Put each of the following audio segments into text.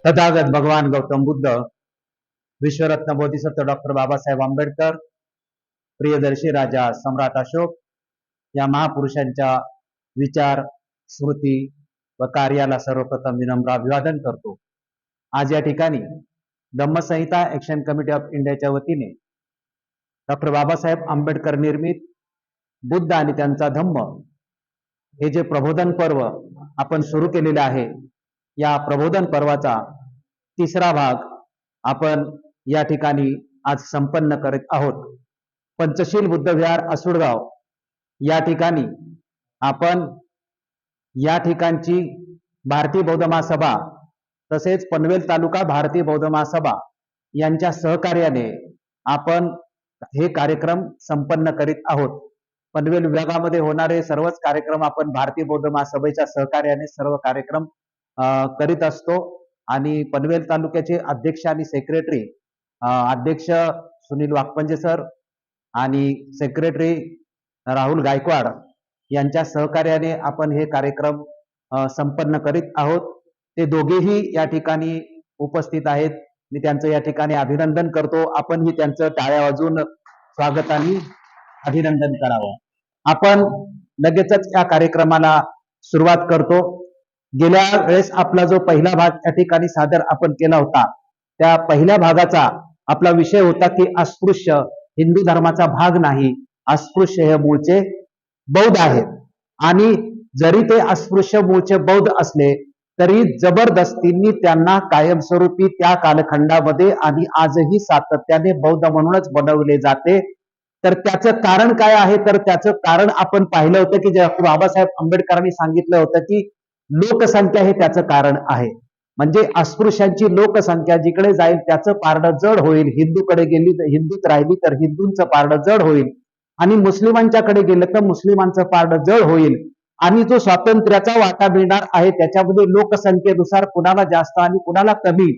तथागत भगवान गौतम बुद्ध, विश्वरत्न बोधिसत्व डॉक्टर बाबासाहेब आंबेडकर, प्रियदर्शी राजा सम्राट अशोक या महापुरुषांच्या विचार, स्मृती व कार्याला सर्वप्रथम विनम्र अभिवादन करतो। आज या ठिकाणी धम्मसंहिता ऍक्शन कमिटी ऑफ इंडियाच्या वतीने डॉक्टर बाबासाहेब आंबेडकर निर्मित बुद्ध आणि त्यांचा धम्म हे जे प्रबोधन पर्व आपण सुरू केलेले आहे, या प्रबोधन पर्वाचा तिसरा भाग आपण या ठिकाणी आज संपन्न करीत आहोत। पंचशील बुद्ध विहार असुडगाव या ठिकाणी आपण या ठिकाणची भारतीय बौद्ध महासभा तसेच पनवेल तालुका भारतीय बौद्ध महासभा यांच्या सहकार्याने आपण हे कार्यक्रम संपन्न करीत आहोत। पनवेल विभागामध्ये होणारे सर्वच कार्यक्रम आपण भारतीय बौद्ध महासभेच्या सहकार्याने सर्व कार्यक्रम करीत असतो आणि पनवेल तालुक्याचे अध्यक्ष आणि सेक्रेटरी अध्यक्ष सुनील वाकपंजे सर आणि सेक्रेटरी राहुल गायकवाड यांच्या सहकार्याने आपण हे कार्यक्रम संपन्न करीत आहोत। ते दोघेही या ठिकाणी उपस्थित आहेत। मी त्यांचं या ठिकाणी अभिनंदन करतो। आपणही त्यांचं टाळ्या वाजवून स्वागताने अभिनंदन करावं। आपण लगेचच या कार्यक्रमाला सुरुवात करतो। गेल्या वेळेस आपला जो पहिला भाग या ठिकाणी सादर आपण केला होता, त्या पहिल्या भागाचा आपला विषय होता की अस्पृश्य हिंदू धर्माचा भाग नाही, अस्पृश्य हे मूळचे बौद्ध आहेत आणि जरी ते अस्पृश्य मूळचे बौद्ध असले तरी जबरदस्तीने त्यांना कायमस्वरूपी त्या कालखंडामध्ये आणि आजही सातत्याने बौद्ध म्हणूनच बनवले जाते। तर त्याचं कारण काय आहे? तर त्याचं कारण आपण पाहिलं होतं की जे बाबासाहेब आंबेडकरांनी सांगितलं होतं की लोकसंख्या हे त्याचं कारण आहे। म्हणजे अस्पृश्यांची लोकसंख्या जिकडे जाईल त्याचं पारडं जड होईल। हिंदूकडे गेली तर हिंदूत राहिली तर हिंदूंचं पारडं जड होईल आणि मुस्लिमांच्याकडे गेलं तर मुस्लिमांचं पारडं जड होईल आणि जो स्वातंत्र्याचा वाटा मिळणार आहे त्याच्यामध्ये लोकसंख्येनुसार कुणाला जास्त आणि कुणाला कमी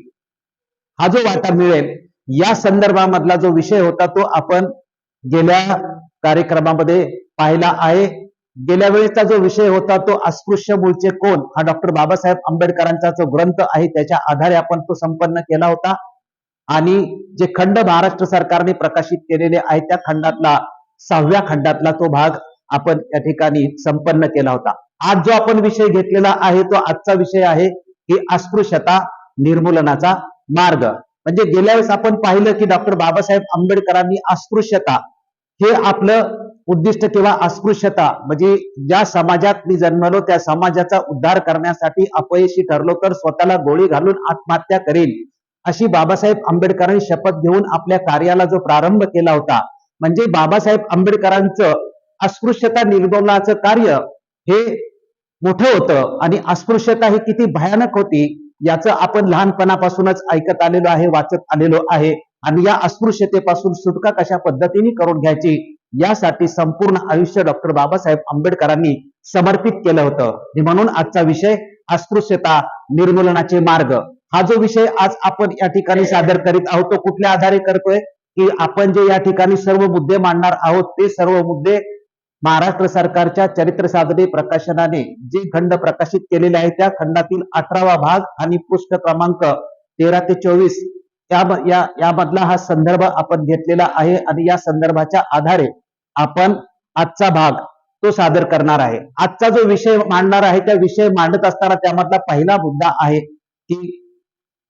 हा जो वाटा मिळेल या संदर्भामधला जो विषय होता तो आपण गेल्या कार्यक्रमामध्ये पाहिला आहे। गेल्या वेळेचा जो विषय होता तो अस्पृश्य मूळचे कोण हा डॉक्टर बाबासाहेब आंबेडकरांचा जो ग्रंथ आहे त्याच्या आधारे आपण तो संपन्न केला होता आणि जे खंड महाराष्ट्र सरकारने प्रकाशित केलेले आहे त्या खंडातला 6व्या खंडातला तो भाग आपण या ठिकाणी संपन्न केला होता। आज जो आपण विषय घेतलेला आहे तो आजचा विषय आहे की अस्पृश्यता निर्मूलनाचा मार्ग। म्हणजे गेल्या वेळेस आपण पाहिलं की डॉक्टर बाबासाहेब आंबेडकरांनी अस्पृश्यता हे आपलं उद्दिष्ट किंवा अस्पृश्यता म्हणजे ज्या समाजात मी जन्मलो त्या समाजाचा उद्धार करण्यासाठी अपयशी ठरलो तर स्वतःला गोळी घालून आत्महत्या करेल अशी बाबासाहेब आंबेडकरांनी शपथ घेऊन आपल्या कार्याला जो प्रारंभ केला होता, म्हणजे बाबासाहेब आंबेडकरांचं अस्पृश्यता निर्मूलनाचं कार्य हे मोठं होतं आणि अस्पृश्यता ही किती भयानक होती याचं आपण लहानपणापासूनच ऐकत आलेलो आहे, वाचत आलेलो आहे आणि या अस्पृश्यतेपासून सुटका कशा पद्धतीने करून घ्यायची यासाठी संपूर्ण आयुष्य डॉक्टर बाबासाहेब आंबेडकरांनी समर्पित केलं होतं। म्हणून आजचा विषय अस्पृश्यता निर्मूलनाचे मार्ग हा जो विषय आज आपण या ठिकाणी सादर करीत आहोत तो कुठल्या आधारे करतोय की आपण जे या ठिकाणी सर्व मुद्दे मांडणार आहोत ते सर्व मुद्दे महाराष्ट्र सरकारच्या चरित्र साधने प्रकाशनाने जे खंड प्रकाशित केलेले आहे त्या खंडातील 18वा भाग आणि पृष्ठ क्रमांक 13 ते 24 यामधला हा संदर्भ आपण घेतलेला आहे आणि या संदर्भाच्या आधारे आपण आजचा भाग तो सादर करणार आहे। आजचा जो विषय मांडणार आहे त्या विषय मांडत असताना त्यामधला पहिला मुद्दा आहे की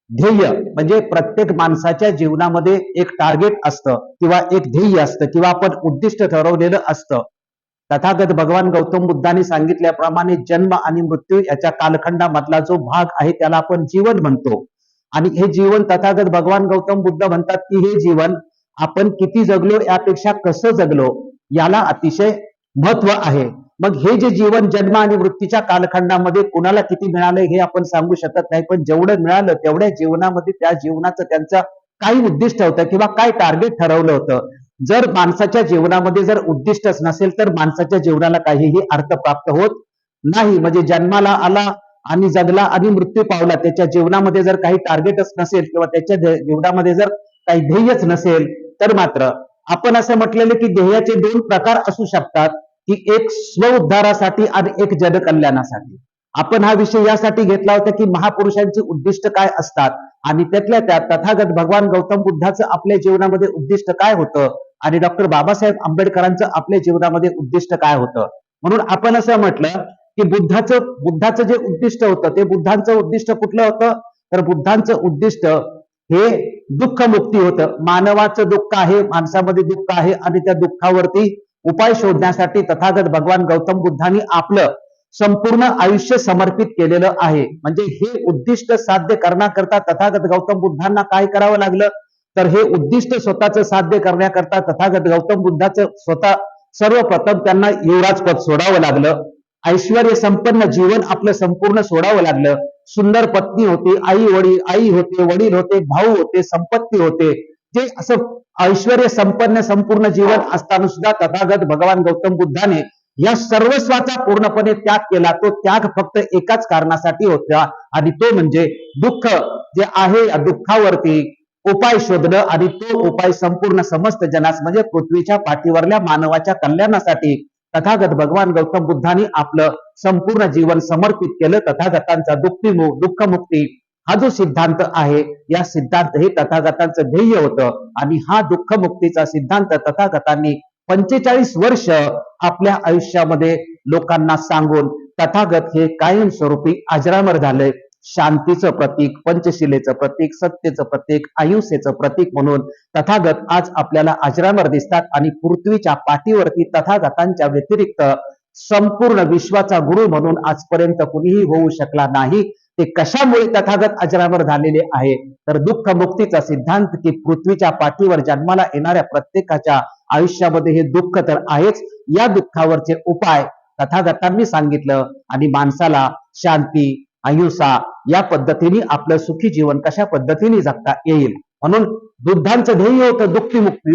ध्येय, म्हणजे प्रत्येक माणसाच्या जीवनामध्ये एक टार्गेट असतं किंवा एक ध्येय असतं किंवा आपण उद्दिष्ट ठरवलेलं असतं। तथागत भगवान गौतम बुद्धांनी सांगितल्याप्रमाणे जन्म आणि मृत्यू याच्या कालखंडामधला जो भाग आहे त्याला आपण जीवन म्हणतो आणि हे जीवन तथागत भगवान गौतम बुद्ध म्हणतात की हे जीवन आपण किती जगलो यापेक्षा कसं जगलो याला अतिशय महत्व आहे। मग हे जे जीवन जन्म आणि मृत्यूच्या कालखंडामध्ये कुणाला किती मिळालं हे आपण सांगू शकत नाही, पण जेवढं मिळालं तेवढ्या जीवनामध्ये त्या जीवनाचं त्यांचं काही उद्दिष्ट होतं किंवा काय टार्गेट ठरवलं होतं। जर माणसाच्या जीवनामध्ये जर उद्दिष्टच नसेल तर माणसाच्या जीवनाला काहीही अर्थ प्राप्त होत नाही। म्हणजे जन्माला आला आणि जगला आणि मृत्यू पावला, त्याच्या जीवनामध्ये जर काही टार्गेटच नसेल किंवा त्याच्या जीवनामध्ये जर काही ध्येयच नसेल तर मात्र आपण असं म्हटलेलं की ध्येयाचे 2 प्रकार असू शकतात की एक स्व उद्धारासाठी आणि एक जनकल्याणासाठी। आपण हा विषय यासाठी घेतला होता की महापुरुषांची उद्दिष्ट काय असतात आणि त्यातल्या त्यात तथागत भगवान गौतम बुद्धाचं आपल्या जीवनामध्ये उद्दिष्ट काय होतं आणि डॉक्टर बाबासाहेब आंबेडकरांचं आपल्या जीवनामध्ये उद्दिष्ट काय होतं. म्हणून आपण असं म्हटलं की बुद्धाचं जे उद्दिष्ट होतं ते बुद्धांचं उद्दिष्ट कुठलं होतं, तर बुद्धांचं उद्दिष्ट हे दुःख मुक्ती होतं. मानवाचं दुःख आहे, माणसामध्ये दुःख आहे आणि त्या दुःखावरती उपाय शोधण्यासाठी तथागत भगवान गौतम बुद्धांनी आपलं संपूर्ण आयुष्य समर्पित केलेलं आहे. म्हणजे हे उद्दिष्ट साध्य करण्याकरता तथागत गौतम बुद्धांना काय करावं लागलं, तर हे उद्दिष्ट स्वतःच साध्य करण्याकरता तथागत गौतम बुद्धाचं स्वतः सर्वप्रथम त्यांना युवराज पद सोडावं लागलं. ऐश्वर्य संपन्न जीवन आपलं संपूर्ण सोडावं लागलं. सुंदर पत्नी होती, आई होते, वडील होते, भाऊ होते, संपत्ती होते. जे असं ऐश्वर्य संपन्न संपूर्ण जीवन असताना सुद्धा तथागत भगवान गौतम बुद्धाने या सर्वस्वाचा पूर्णपणे त्याग केला. तो त्याग फक्त एकाच कारणासाठी होता आणि तो म्हणजे दुःख जे आहे या दुःखावरती उपाय शोधणं आणि तो उपाय संपूर्ण समस्त जनास म्हणजे पृथ्वीच्या पाठीवरल्या मानवाच्या कल्याणासाठी तथागत भगवान गौतम बुद्धांनी आपलं संपूर्ण जीवन समर्पित केलं. तथागतांचा दुःखमुक्ती हा जो सिद्धांत आहे या सिद्धांत हे तथागतांचं ध्येय होतं आणि हा दुःखमुक्तीचा सिद्धांत तथागतांनी 45 वर्ष आपल्या आयुष्यामध्ये लोकांना सांगून तथागत हे कायमस्वरूपी अजरामर झाले. शांतीचं प्रतीक, पंचशिलेचं प्रतीक, सत्यचं प्रतीक, अहिंसेचं प्रतीक म्हणून तथागत आज आपल्याला अजरामर दिसतात आणि पृथ्वीच्या पाठीवरती तथागतांच्या व्यतिरिक्त संपूर्ण विश्वाचा गुरु म्हणून आजपर्यंत कुणीही होऊ शकला नाही. ते कशामुळे तथागत अजरामर झालेले आहे, तर दुःख मुक्तीचा सिद्धांत की पृथ्वीच्या पाठीवर जन्माला येणाऱ्या प्रत्येकाच्या आयुष्यामध्ये हे दुःख तर आहेच, या दुःखावरचे उपाय तथागतांनी सांगितलं आणि माणसाला शांती, अहिंसा या पद्धतीने आपलं सुखी जीवन कशा पद्धतीने जगता येईल म्हणून बुद्धांचं ध्येय होतं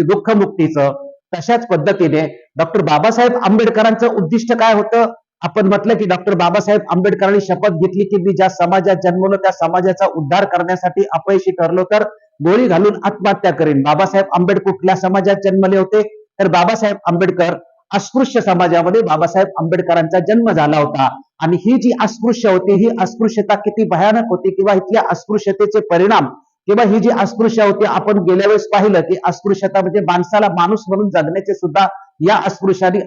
दुःखमुक्तीचं. तशाच पद्धतीने डॉक्टर बाबासाहेब आंबेडकरांचं उद्दिष्ट काय होतं. आपण म्हटलं की डॉक्टर बाबासाहेब आंबेडकरांनी शपथ घेतली की मी ज्या समाजात जन्मलो त्या समाजाचा उद्धार करण्यासाठी अपयशी ठरलो तर गोळी घालून आत्महत्या करेन. बाबासाहेब आंबेडकर कुठल्या समाजात जन्मले होते, तर बाबासाहेब आंबेडकर अस्पृश्य समाजामध्ये बाबासाहेब आंबेडकरांचा जन्म झाला होता आणि ही जी अस्पृश्य होती ही अस्पृश्यता किती भयानक होती किंवा इथल्या अस्पृश्यतेचे परिणाम किंवा ही जी अस्पृश्य होती आपण गेल्या वेळेस पाहिलं की अस्पृश्यता म्हणजे माणसाला माणूस म्हणून जगण्याचे सुद्धा या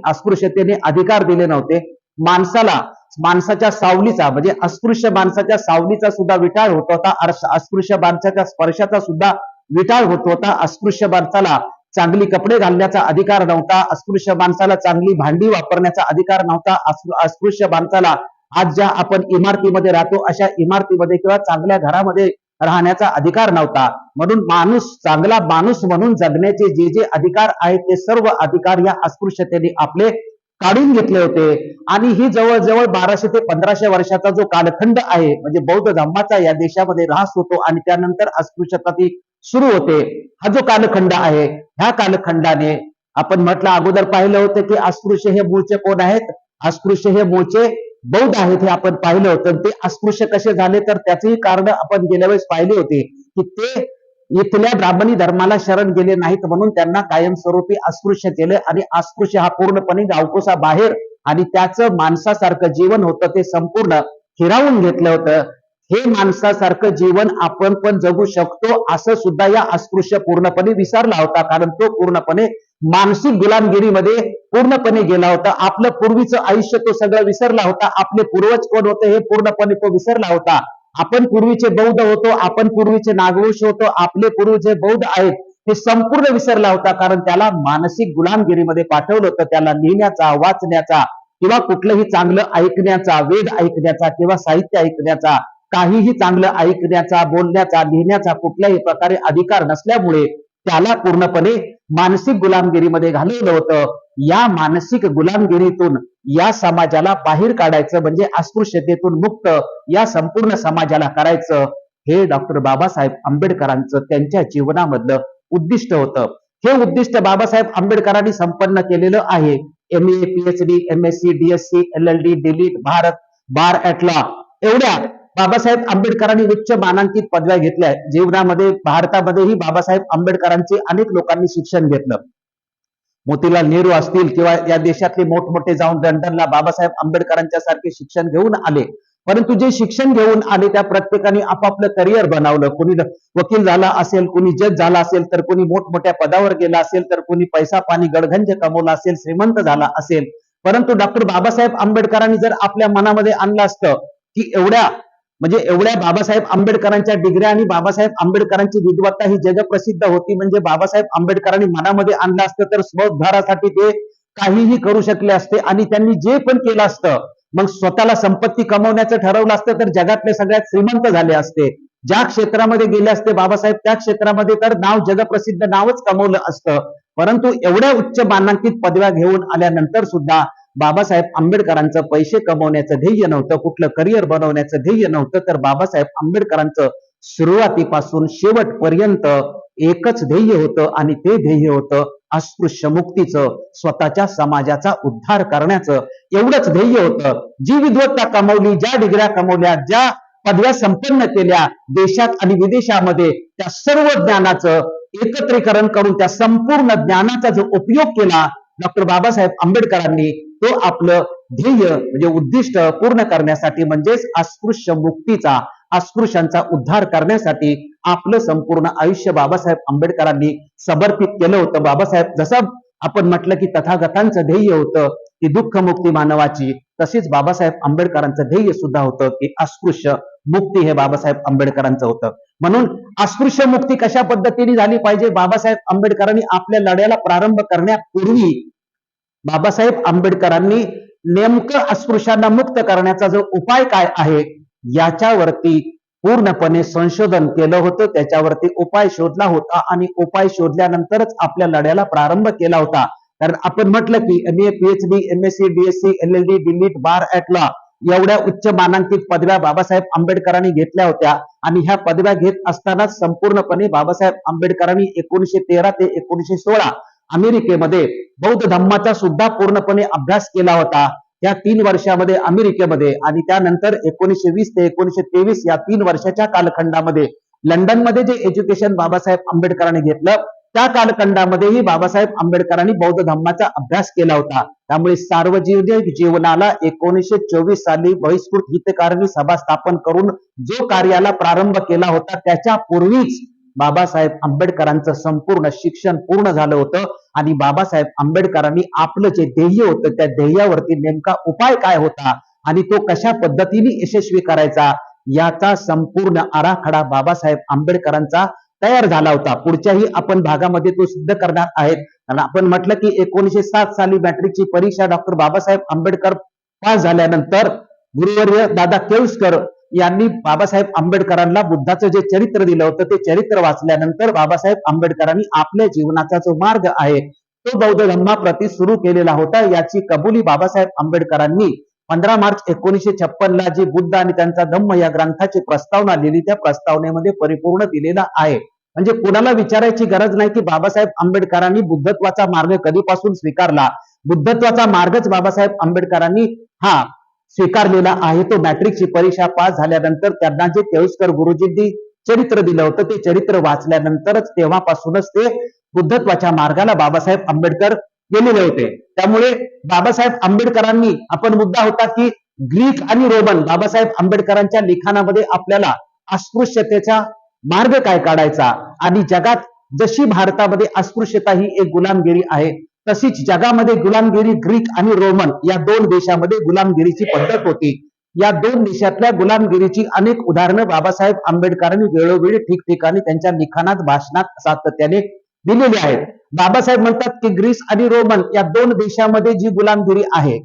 अस्पृश्यतेने अधिकार दिले नव्हते. माणसाला माणसाच्या सावलीचा म्हणजे अस्पृश्य माणसाच्या सावलीचा सुद्धा विटाळ होत होता. अस्पृश्य माणसाच्या स्पर्शाचा सुद्धा विटाळ होत होता. अस्पृश्य माणसाला चांगली कपडे घालण्याचा अधिकार नव्हता. अस्पृश्य माणसाला चांगली भांडी वापरण्याचा अधिकार नव्हता. अस्पृश्य माणसाला आज ज्या आपण इमारतीमध्ये राहतो अशा इमारतीमध्ये किंवा चांगल्या घरामध्ये राहण्याचा अधिकार नव्हता. म्हणून चांगला माणूस म्हणून जगण्याचे जे जे अधिकार आहेत ते सर्व अधिकार या अस्पृश्यतेने आपले काढून घेतले होते आणि ही जवळजवळ 1200 ते 1500 वर्षाचा जो कालखंड आहे म्हणजे बौद्ध धर्माचा या देशामध्ये ऱ्हास होतो आणि त्यानंतर अस्पृश्यता ती सुरू होते. हा जो कालखंड आहे ह्या कालखंडाने आपण म्हटलं अगोदर पाहिलं होतं की अस्पृश्य हे मूळचे कोण आहेत, अस्पृश्य हे मूळचे बौद्ध आहेत हे आपण पाहिलं होतं. ते अस्पृश्य कसे झाले तर त्याचेही कारण आपण गेल्या वेळेस पाहिले होते की ते इथल्या ब्राह्मणी धर्माला शरण गेले नाहीत म्हणून त्यांना कायमस्वरूपी अस्पृश्य केले आणि अस्पृश्य हा पूर्णपणे गावकोसा बाहेर आणि त्याचं माणसासारखं जीवन होतं ते संपूर्ण हिरावून घेतलं होतं. हे माणसासारखं जीवन आपण पण जगू शकतो असं सुद्धा या अस्पृश्य पूर्णपणे विसरला होता कारण तो पूर्णपणे मानसिक गुलामगिरीमध्ये पूर्णपणे गेला होता. आपलं पूर्वीचं आयुष्य तो सगळं विसरला होता. आपले पूर्वज कोण होते हे पूर्णपणे तो विसरला होता. आपण पूर्वीचे बौद्ध होतो, आपण पूर्वीचे नागवंश होतो, आपले पूर्वीचे बौद्ध आहेत हे संपूर्ण विसरला होता कारण त्याला मानसिक गुलामगिरीमध्ये पाठवलं होतं. त्याला लिहिण्याचा, वाचण्याचा किंवा कुठलंही चांगलं ऐकण्याचा, वेद ऐकण्याचा किंवा साहित्य ऐकण्याचा, काहीही चांगलं ऐकण्याचा, बोलण्याचा, लिहिण्याचा कुठल्याही प्रकारे अधिकार नसल्यामुळे त्याला पूर्णपणे मानसिक गुलामगिरीमध्ये घालवलं होतं. या मानसिक गुलामगिरीतून या समाजाला बाहेर काढायचं म्हणजे अस्पृश्यतेतून मुक्त या संपूर्ण समाजाला करायचं हे डॉक्टर बाबासाहेब आंबेडकरांचं त्यांच्या जीवनामधलं उद्दिष्ट होतं. हे उद्दिष्ट बाबासाहेब आंबेडकरांनी संपन्न केलेलं आहे. MA, PhD, MSc, DSc, LLD, DLIT, Bharat bar at law एवढ्या बाबासाहेब आंबेडकरांनी उच्च मानांकित पदव्या घेतल्या. जीवनामध्ये भारतामध्येही बाबासाहेब आंबेडकरांचे अनेक लोकांनी शिक्षण घेतलं. मोतीलाल नेहरू असतील किंवा या देशातले मोठमोठे जाऊन लंडनला बाबासाहेब आंबेडकरांच्या सारखे शिक्षण घेऊन आले. परंतु जे शिक्षण घेऊन आले त्या प्रत्येकाने आपापलं करिअर बनवलं. कोणी वकील झाला असेल, कोणी जज झाला असेल, तर कोणी मोठमोठ्या पदावर गेला असेल, तर कोणी पैसा पाणी गडगंज कमवला असेल, श्रीमंत झाला असेल. परंतु डॉक्टर बाबासाहेब आंबेडकरांनी जर आपल्या मनामध्ये आणलं असतं की एवढ्या बाबासाहेब आंबेडकरांच्या डिग्र्या आणि बाबासाहेब आंबेडकरांची विद्वत्ता ही जगप्रसिद्ध होती, म्हणजे बाबासाहेब आंबेडकरांनी मनामध्ये आणलं असतं तर स्वउद्धारासाठी ते काहीही करू शकले असते. आणि त्यांनी जे पण केलं असतं, मग स्वतःला संपत्ती कमवण्याचं ठरवलं असतं तर जगातले सगळ्यात श्रीमंत झाले असते. ज्या क्षेत्रामध्ये गेले असते बाबासाहेब त्या क्षेत्रामध्ये तर नाव जगप्रसिद्ध नावच कमवलं असतं. परंतु एवढ्या उच्च मानांकित पदव्या घेऊन आल्यानंतर सुद्धा बाबासाहेब आंबेडकरांचं पैसे कमवण्याचं ध्येय नव्हतं, कुठलं करिअर बनवण्याचं ध्येय नव्हतं, तर बाबासाहेब आंबेडकरांचं सुरुवातीपासून शेवटपर्यंत एकच ध्येय होतं आणि ते ध्येय होतं अस्पृश्य मुक्तीचं, स्वतःच्या समाजाचा उद्धार करण्याचं. एवढंच ध्येय होतं. जी विद्वत्ता कमवली, ज्या डिग्र्या कमवल्या, ज्या पदव्या संपन्न केल्या देशात आणि विदेशामध्ये, त्या सर्व ज्ञानाचं एकत्रीकरण करून त्या संपूर्ण ज्ञानाचा जो उपयोग केला डॉक्टर बाबासाहेब आंबेडकरांनी, तो आपलं ध्येय म्हणजे उद्दिष्ट पूर्ण करण्यासाठी, म्हणजेच अस्पृश्य मुक्तीचा, अस्पृश्यांचा उद्धार करण्यासाठी आपलं संपूर्ण आयुष्य बाबासाहेब आंबेडकरांनी समर्पित केलं होतं. बाबासाहेब, जसं आपण म्हटलं की तथागतांचं ध्येय होतं की दुःखमुक्ती मानवाची, तसेच बाबासाहेब आंबेडकरांचं ध्येय सुद्धा होतं की अस्पृश्य मुक्ती हे बाबासाहेब आंबेडकरांचं होतं. म्हणून अस्पृश्य मुक्ती कशा पद्धतीने झाली पाहिजे, बाबासाहेब आंबेडकरांनी आपल्या लढ्याला प्रारंभ करण्यापूर्वी बाबासाहेब आंबेडकरांनी नेमकं अस्पृश्यांना मुक्त करण्याचा जो उपाय काय आहे याच्यावरती पूर्णपणे संशोधन केलं होतं, त्याच्यावरती उपाय शोधला होता आणि उपाय शोधल्यानंतरच आपल्या लढ्याला प्रारंभ केला होता. कारण आपण म्हटलं की MA, PhD, MSc, BSc, LLD, delete, bar at law एवढ्या उच्च मानांकित पदव्या बाबासाहेब आंबेडकरांनी घेतल्या होत्या. आणि ह्या पदव्या घेत असतानाच संपूर्णपणे बाबासाहेब आंबेडकरांनी 1913 ते 1916 अमेरिकेमध्ये बौद्ध धम्माचा सुद्धा पूर्णपणे अभ्यास केला होता. या 3 वर्षामध्ये अमेरिकेमध्ये, आणि त्यानंतर 1920 ते 1923 या 3 वर्षाच्या कालखंडामध्ये लंडनमध्ये जे एज्युकेशन बाबासाहेब आंबेडकरांनी घेतलं, त्या कालखंडामध्येही बाबासाहेब आंबेडकरांनी बौद्ध धम्माचा अभ्यास केला होता. त्यामुळे सार्वजनिक जीवनाला 1924 साली बहिष्कृत हितकारिणी सभा स्थापन करून जो कार्याला प्रारंभ केला होता, त्याच्या पूर्वीच बाबासाहेब आंबेडकरांचं संपूर्ण शिक्षण पूर्ण झालं होतं. आणि बाबासाहेब आंबेडकरांनी आपलं जे ध्येय होतं त्या ध्येयावरती नेमका उपाय काय होता आणि तो कशा पद्धतीने यशस्वी करायचा याचा संपूर्ण आराखडा बाबासाहेब आंबेडकरांचा तयार झाला होता. पुढच्याही आपण भागामध्ये तो सिद्ध करणार आहेत. आणि आपण म्हटलं की 1907 साली मॅट्रिकची परीक्षा डॉक्टर बाबासाहेब आंबेडकर पास झाल्यानंतर गुरुवर्य दादा केळुसकर यांनी बाबासाहेब आंबेडकरांना बुद्धाचं जे चरित्र दिलं होतं ते चरित्र वाचल्यानंतर बाबासाहेब आंबेडकरांनी आपल्या जीवनाचा जो मार्ग आहे तो बौद्ध धम्माप्रती सुरू केलेला होता. याची कबुली बाबासाहेब आंबेडकरांनी 15 मार्च 1956 ला जी बुद्ध आणि त्यांचा धम्म या ग्रंथाची प्रस्तावना लिहिली, त्या प्रस्तावनेमध्ये परिपूर्ण दिलेला आहे. म्हणजे कोणाला विचारायची गरज नाही की बाबासाहेब आंबेडकरांनी बुद्धत्वाचा मार्ग कधीपासून स्वीकारला. बुद्धत्वाचा मार्गच बाबासाहेब आंबेडकरांनी स्वीकारलेला आहे. तो मॅट्रिकची परीक्षा पास झाल्यानंतर त्यांना जे केळुसकर गुरुजींनी चरित्र दिलं होतं ते चरित्र वाचल्यानंतरच तेव्हापासूनच ते बुद्धत्वाच्या मार्गाला बाबासाहेब आंबेडकर गेलेले होते. त्यामुळे बाबासाहेब आंबेडकरांनी, आपण मुद्दा होता की ग्रीक आणि रोमन, बाबासाहेब आंबेडकरांच्या लिखाणामध्ये आपल्याला अस्पृश्यतेचा मार्ग काय काढायचा, आणि जगात जशी भारतामध्ये अस्पृश्यता ही एक गुलामगिरी आहे तशीच जगामध्ये गुलामगिरी ग्रीक आणि रोमन या 2 देशामध्ये गुलामगिरीची पद्धत होती. या 2 देशातल्या गुलामगिरीची अनेक उदाहरणं बाबासाहेब आंबेडकरांनी वेळोवेळी ठिकठिकाणी त्यांच्या लिखाणात, भाषणात सातत्याने दिलेली आहेत. बाबासाहेब म्हणतात की ग्रीस आणि रोमन या 2 देशामध्ये जी गुलामगिरी आहे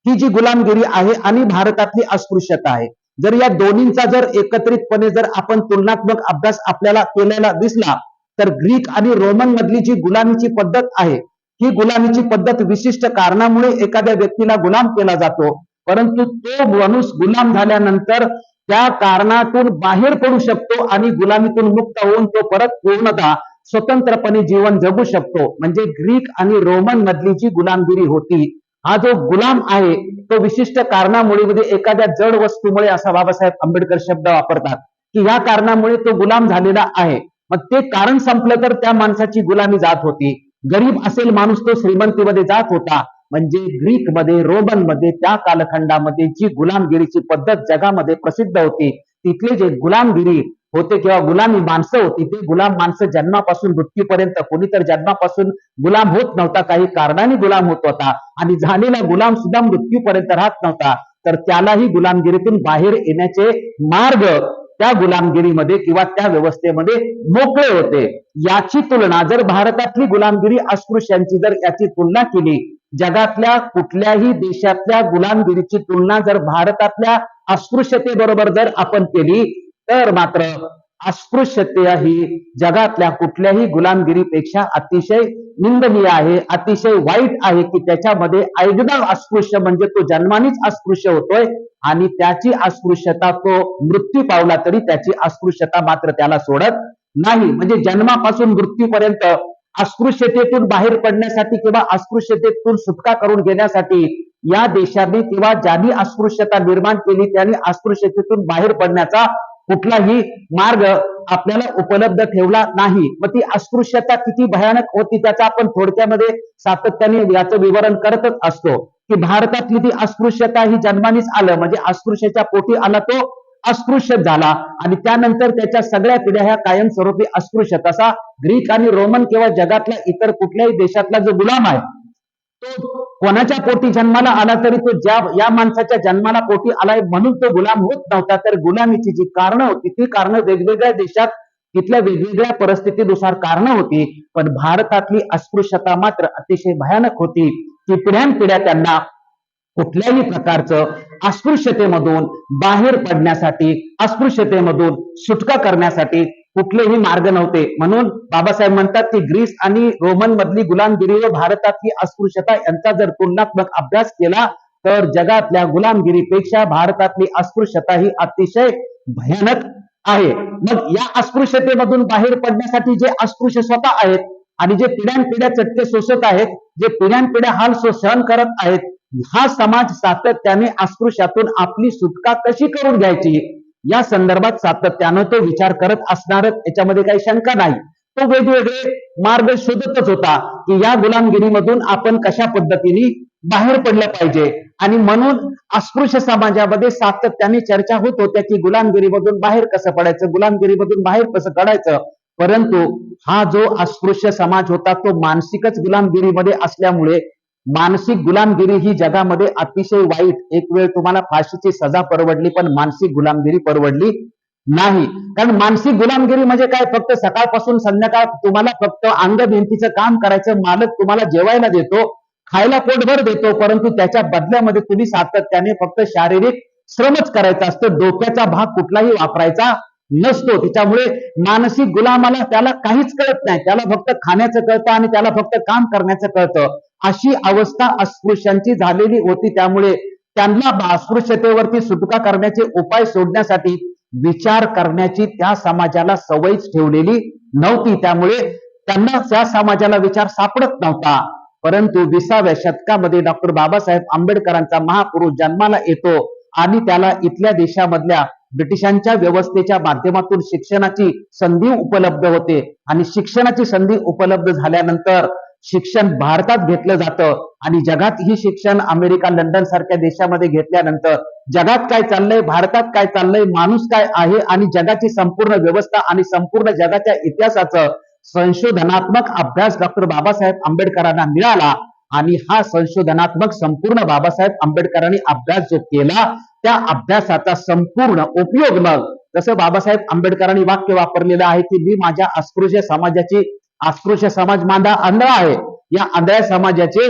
ही जी गुलामगिरी आहे आणि भारतातली अस्पृश्यता आहे, जर या दोन्हींचा जर एकत्रितपणे जर आपण तुलनात्मक अभ्यास आपल्याला केलेला दिसला तर ग्रीक आणि रोमन मधली जी गुलामीची पद्धत आहे ही गुलामीची पद्धत विशिष्ट कारणामुळे एखाद्या व्यक्तीला गुलाम केला जातो, परंतु तो माणूस गुलाम झाल्यानंतर त्या कारणातून बाहेर पडू शकतो आणि गुलामीतून मुक्त होऊन तो परत पूर्णतः स्वतंत्रपणे जीवन जगू शकतो. म्हणजे ग्रीक आणि रोमन मधली जी गुलामगिरी होती, हा जो गुलाम आहे तो विशिष्ट कारणामुळे, म्हणजे एखाद्या जड वस्तूमुळे, असा बाबासाहेब आंबेडकर शब्द वापरतात की या कारणामुळे तो गुलाम झालेला आहे. मग ते कारण संपलं तर त्या माणसाची गुलामी जात होती. गरीब असेल माणूस तो श्रीमंतीमध्ये जात होता. म्हणजे ग्रीकमध्ये, रोमनमध्ये, त्या कालखंडामध्ये जी गुलामगिरीची पद्धत जगामध्ये प्रसिद्ध होती, तिथले जे गुलामगिरी होते किंवा गुलामी माणसं होती, ते गुलाम माणसं जन्मापासून मृत्यूपर्यंत, कोणी तर जन्मापासून गुलाम होत नव्हता, काही कारणाने गुलाम होत होता आणि झालेला गुलाम सुद्धा मृत्यूपर्यंत राहत नव्हता, तर त्यालाही गुलामगिरीतून बाहेर येण्याचे मार्ग त्या गुलामगिरीमध्ये किंवा त्या व्यवस्थेमध्ये मोकळे होते. याची तुलना जर भारतातली गुलामगिरी अस्पृश्यांची जर याची तुलना केली, जगातल्या कुठल्याही देशातल्या गुलामगिरीची तुलना जर भारतातल्या अस्पृश्यतेबरोबर जर आपण केली, तर मात्र अस्पृश्यता ही जगातल्या कुठल्याही गुलामगिरीपेक्षा अतिशय निंदनीय आहे, अतिशय वाईट आहे, की त्याच्यामध्ये ऐगदा अस्पृश्य म्हणजे तो जन्मानेच अस्पृश्य होतोय आणि त्याची अस्पृश्यता तो मृत्यू पावला तरी त्याची अस्पृश्यता मात्र त्याला सोडत नाही. म्हणजे जन्मापासून मृत्यूपर्यंत अस्पृश्यतेतून बाहेर पडण्यासाठी किंवा अस्पृश्यतेतून सुटका करून घेण्यासाठी या देशाने किंवा ज्यांनी अस्पृश्यता निर्माण केली त्यांनी अस्पृश्यतेतून बाहेर पडण्याचा कुठलाही मार्ग आपल्याला उपलब्ध ठेवला नाही. मग ती अस्पृश्यता किती भयानक होती त्याचा आपण थोडक्यामध्ये सातत्याने याचं विवरण करतच असतो, की भारतातली ती अस्पृश्यता ही जन्मानेच आलं म्हणजे अस्पृश्याच्या पोटी आला तो अस्पृश्य झाला आणि त्यानंतर त्याच्या सगळ्या पिढ्या ह्या कायमस्वरूपी अस्पृश्य. तसा ग्रीक आणि रोमन किंवा जगातल्या इतर कुठल्याही देशातला जो गुलाम आहे तो कोणाच्या पोटी जन्माला आला तरी तो ज्या या माणसाच्या जन्माला पोटी आलाय म्हणून तो गुलाम होत नव्हता, तर गुलामीची जी कारणं होती ती कारणं वेगवेगळ्या देशात तिथल्या वेगवेगळ्या परिस्थितीनुसार कारणं होती, पण भारतातली अस्पृश्यता मात्र अतिशय भयानक होती, की पिढ्यानपिढ्या त्यांना कुठल्याही प्रकारचं अस्पृश्यतेमधून बाहेर पडण्यासाठी, अस्पृश्यतेमधून सुटका करण्यासाठी कुठलेही मार्ग नव्हते. म्हणून बाबासाहेब म्हणतात की ग्रीस आणि रोमन मधली गुलामगिरी व भारतातली अस्पृश्यता यांचा जर तुलनात्मक अभ्यास केला तर जगातल्या गुलामगिरीपेक्षा भारतातली अस्पृश्यता ही अतिशय भयानक आहे. मग या अस्पृश्यतेमधून बाहेर पडण्यासाठी जे अस्पृश्य स्वतः आहेत आणि जे पिढ्यानपिढ्या चटके सोसत आहेत, जे पिढ्यानपिढ्या हाल सहन करत आहेत, हा समाज सातत्याने अस्पृश्यातून आपली सुटका कशी करून घ्यायची या संदर्भात सातत्यानं तो विचार करत असणारच, याच्यामध्ये काही शंका नाही. तो वेगवेगळे मार्ग शोधतच होता की या गुलामगिरीमधून आपण कशा पद्धतीने बाहेर पडलं पाहिजे आणि म्हणून अस्पृश्य समाजामध्ये सातत्याने चर्चा होत होत्या की गुलामगिरीमधून बाहेर कसं पडायचं, गुलामगिरीमधून बाहेर कसं काढायचं. परंतु हा जो अस्पृश्य समाज होता तो मानसिकच गुलामगिरीमध्ये असल्यामुळे मानसिक गुलामगिरी ही जगामध्ये अतिशय वाईट. एक वेळ तुम्हाला फाशीची सजा परवडली पण मानसिक गुलामगिरी परवडली नाही. कारण मानसिक गुलामगिरी म्हणजे काय, फक्त सकाळपासून संध्याकाळ तुम्हाला फक्त अंग भिंतीचं काम करायचं, मालक तुम्हाला जेवायला देतो, खायला पोटभर देतो, परंतु त्याच्या बदल्यामध्ये तुम्ही सातत्याने फक्त शारीरिक श्रमच करायचा असतं, डोक्याचा भाग कुठलाही वापरायचा नसतो. त्याच्यामुळे मानसिक गुलामाला त्याला काहीच कळत नाही, त्याला फक्त खाण्याचं कळतं आणि त्याला फक्त काम करण्याचं कळतं. अशी अवस्था अस्पृश्यांची झालेली होती. त्यामुळे त्यांना अस्पृश्यतेवरती सुटका करण्याचे उपाय शोधण्यासाठी विचार करण्याची त्या समाजाला सवयच ठेवलेली नव्हती. त्यामुळे त्यांना त्या समाजाला विचार सापडत नव्हता. परंतु 20व्या शतकामध्ये डॉक्टर बाबासाहेब आंबेडकरांचा महापुरुष जन्माला येतो आणि त्याला इथल्या देशामधल्या ब्रिटिशांच्या व्यवस्थेच्या माध्यमातून शिक्षणाची संधी उपलब्ध होते आणि शिक्षणाची संधी उपलब्ध झाल्यानंतर शिक्षण भारतात घेतलं जातं आणि जगात ही शिक्षण अमेरिका, लंडन सारख्या देशामध्ये घेतल्यानंतर जगात काय चाललंय, भारतात काय चाललंय, माणूस काय आहे आणि जगाची संपूर्ण व्यवस्था आणि संपूर्ण जगाच्या इतिहासाचं संशोधनात्मक अभ्यास डॉक्टर बाबासाहेब आंबेडकरांना मिळाला आणि हा संशोधनात्मक संपूर्ण बाबासाहेब आंबेडकरांनी अभ्यास जो केला त्या अभ्यासाचा संपूर्ण उपयोग मग जसं बाबासाहेब आंबेडकरांनी वाक्य वापरलेलं आहे की मी माझ्या अस्पृश्य समाज माझा आंधळा आहे, या आंधळ्या समाजाचे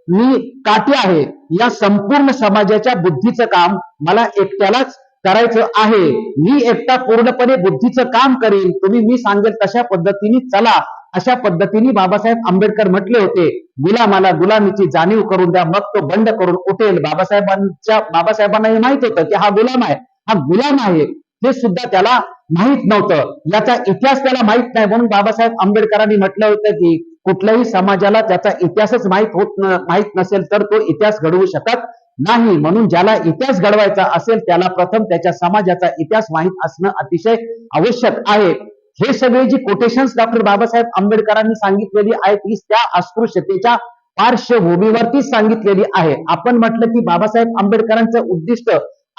मी काठी आहे, या संपूर्ण समाजाच्या बुद्धीचं काम मला एकट्यालाच करायचं आहे, मी एकटा पूर्णपणे बुद्धीचं काम करेन, तुम्ही मी सांगेल तशा पद्धतीने चला, अशा पद्धतीने बाबासाहेब आंबेडकर म्हटले होते. गुलामाला गुलामीची जाणीव करून द्या मग तो बंड करून उठेल. बाबासाहेबांना हे माहित होतं की हा गुलाम आहे, हा गुलाम आहे हे सुद्धा त्याला माहित नव्हतं, याचा इतिहास त्याला माहित नाही. म्हणून बाबासाहेब आंबेडकरांनी म्हटलं होतं की कुठल्याही समाजाला त्याचा इतिहासच माहित नसेल तर तो इतिहास घडवू शकत नाही. म्हणून ज्याला इतिहास घडवायचा असेल त्याला प्रथम त्याच्या समाजाचा इतिहास माहित असणं अतिशय आवश्यक आहे. हे सगळे जी कोटेशन्स डॉक्टर बाबासाहेब आंबेडकरांनी सांगितलेली आहेत ही त्या अस्पृश्यतेच्या पार्श्वभूमीवरती सांगितलेली आहे. आपण म्हटलं की बाबासाहेब आंबेडकरांचं उद्दिष्ट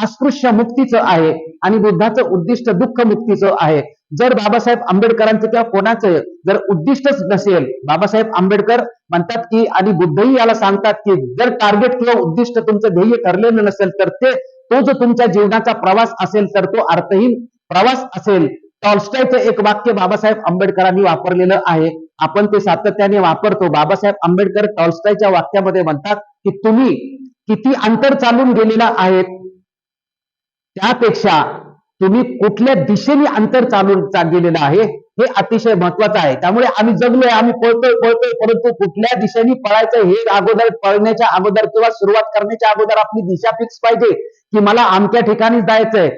अस्पृश्य मुक्तीचं आहे आणि बुद्धाचं उद्दिष्ट दुःख मुक्तीचं आहे. जर बाबासाहेब आंबेडकरांचं किंवा कोणाचं जर उद्दिष्टच नसेल, बाबासाहेब आंबेडकर म्हणतात की आणि बुद्धही याला सांगतात की जर टार्गेट किंवा उद्दिष्ट तुमचं ध्येय ठरलेलं नसेल तर तो जो तुमच्या जीवनाचा प्रवास असेल तर तो अर्थहीन प्रवास असेल. टॉल्स्टॉयचं एक वाक्य बाबासाहेब आंबेडकरांनी वापरलेलं आहे. आपण ते सातत्याने वापरतो. बाबासाहेब आंबेडकर टॉल्स्टॉयच्या वाक्यामध्ये म्हणतात की तुम्ही किती अंतर चालून गेलेला आहेत त्यापेक्षा तुम्ही कुठल्या दिशेने अंतर चालून गेलेलं आहे हे अतिशय महत्वाचं आहे. त्यामुळे आम्ही जगलोय, आम्ही पळतोय, परंतु कुठल्या दिशेने पळायचं हे अगोदर, पळण्याच्या अगोदर किंवा सुरुवात करण्याच्या अगोदर आपली दिशा फिक्स पाहिजे की मला अमक्या ठिकाणी जायचंय.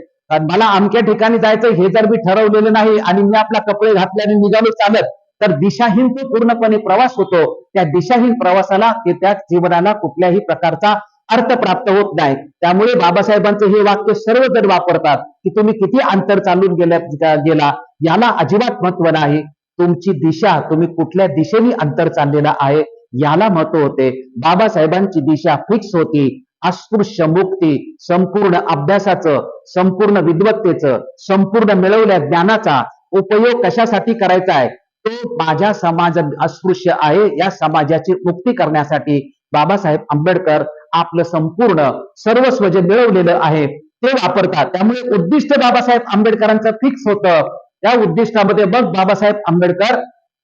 मला अमक्या ठिकाणी जायचंय हे जर मी ठरवलेलं नाही आणि मी आपला कपडे घातल्याने निघालो चालत तर दिशाहीन तो पूर्णपणे प्रवास होतो. त्या दिशाहीन प्रवासाला त्या जीवनाला कुठल्याही प्रकारचा अर्थ प्राप्त होत नाही. त्यामुळे बाबासाहेबांचं हे वाक्य सर्वजण वापरतात की तुम्ही किती अंतर चालून गेला याला अजिबात महत्व नाही. तुमची दिशा, तुम्ही कुठल्या दिशेने अंतर चाललेला आहे याला महत्व होते. बाबासाहेबांची दिशा फिक्स होती. अस्पृश्य मुक्ती, संपूर्ण अभ्यासाचं, संपूर्ण विद्वत्तेचं, संपूर्ण मिळवल्या ज्ञानाचा उपयोग कशासाठी करायचा आहे, तो माझ्या समाज अस्पृश्य आहे या समाजाची मुक्ती करण्यासाठी बाबासाहेब आंबेडकर आपलं संपूर्ण सर्वस्व जे मिळवलेलं आहे ते वापरतात. त्यामुळे उद्दिष्ट बाबासाहेब आंबेडकरांचं फिक्स होतं. त्या उद्दिष्टामध्ये मग बाबासाहेब आंबेडकर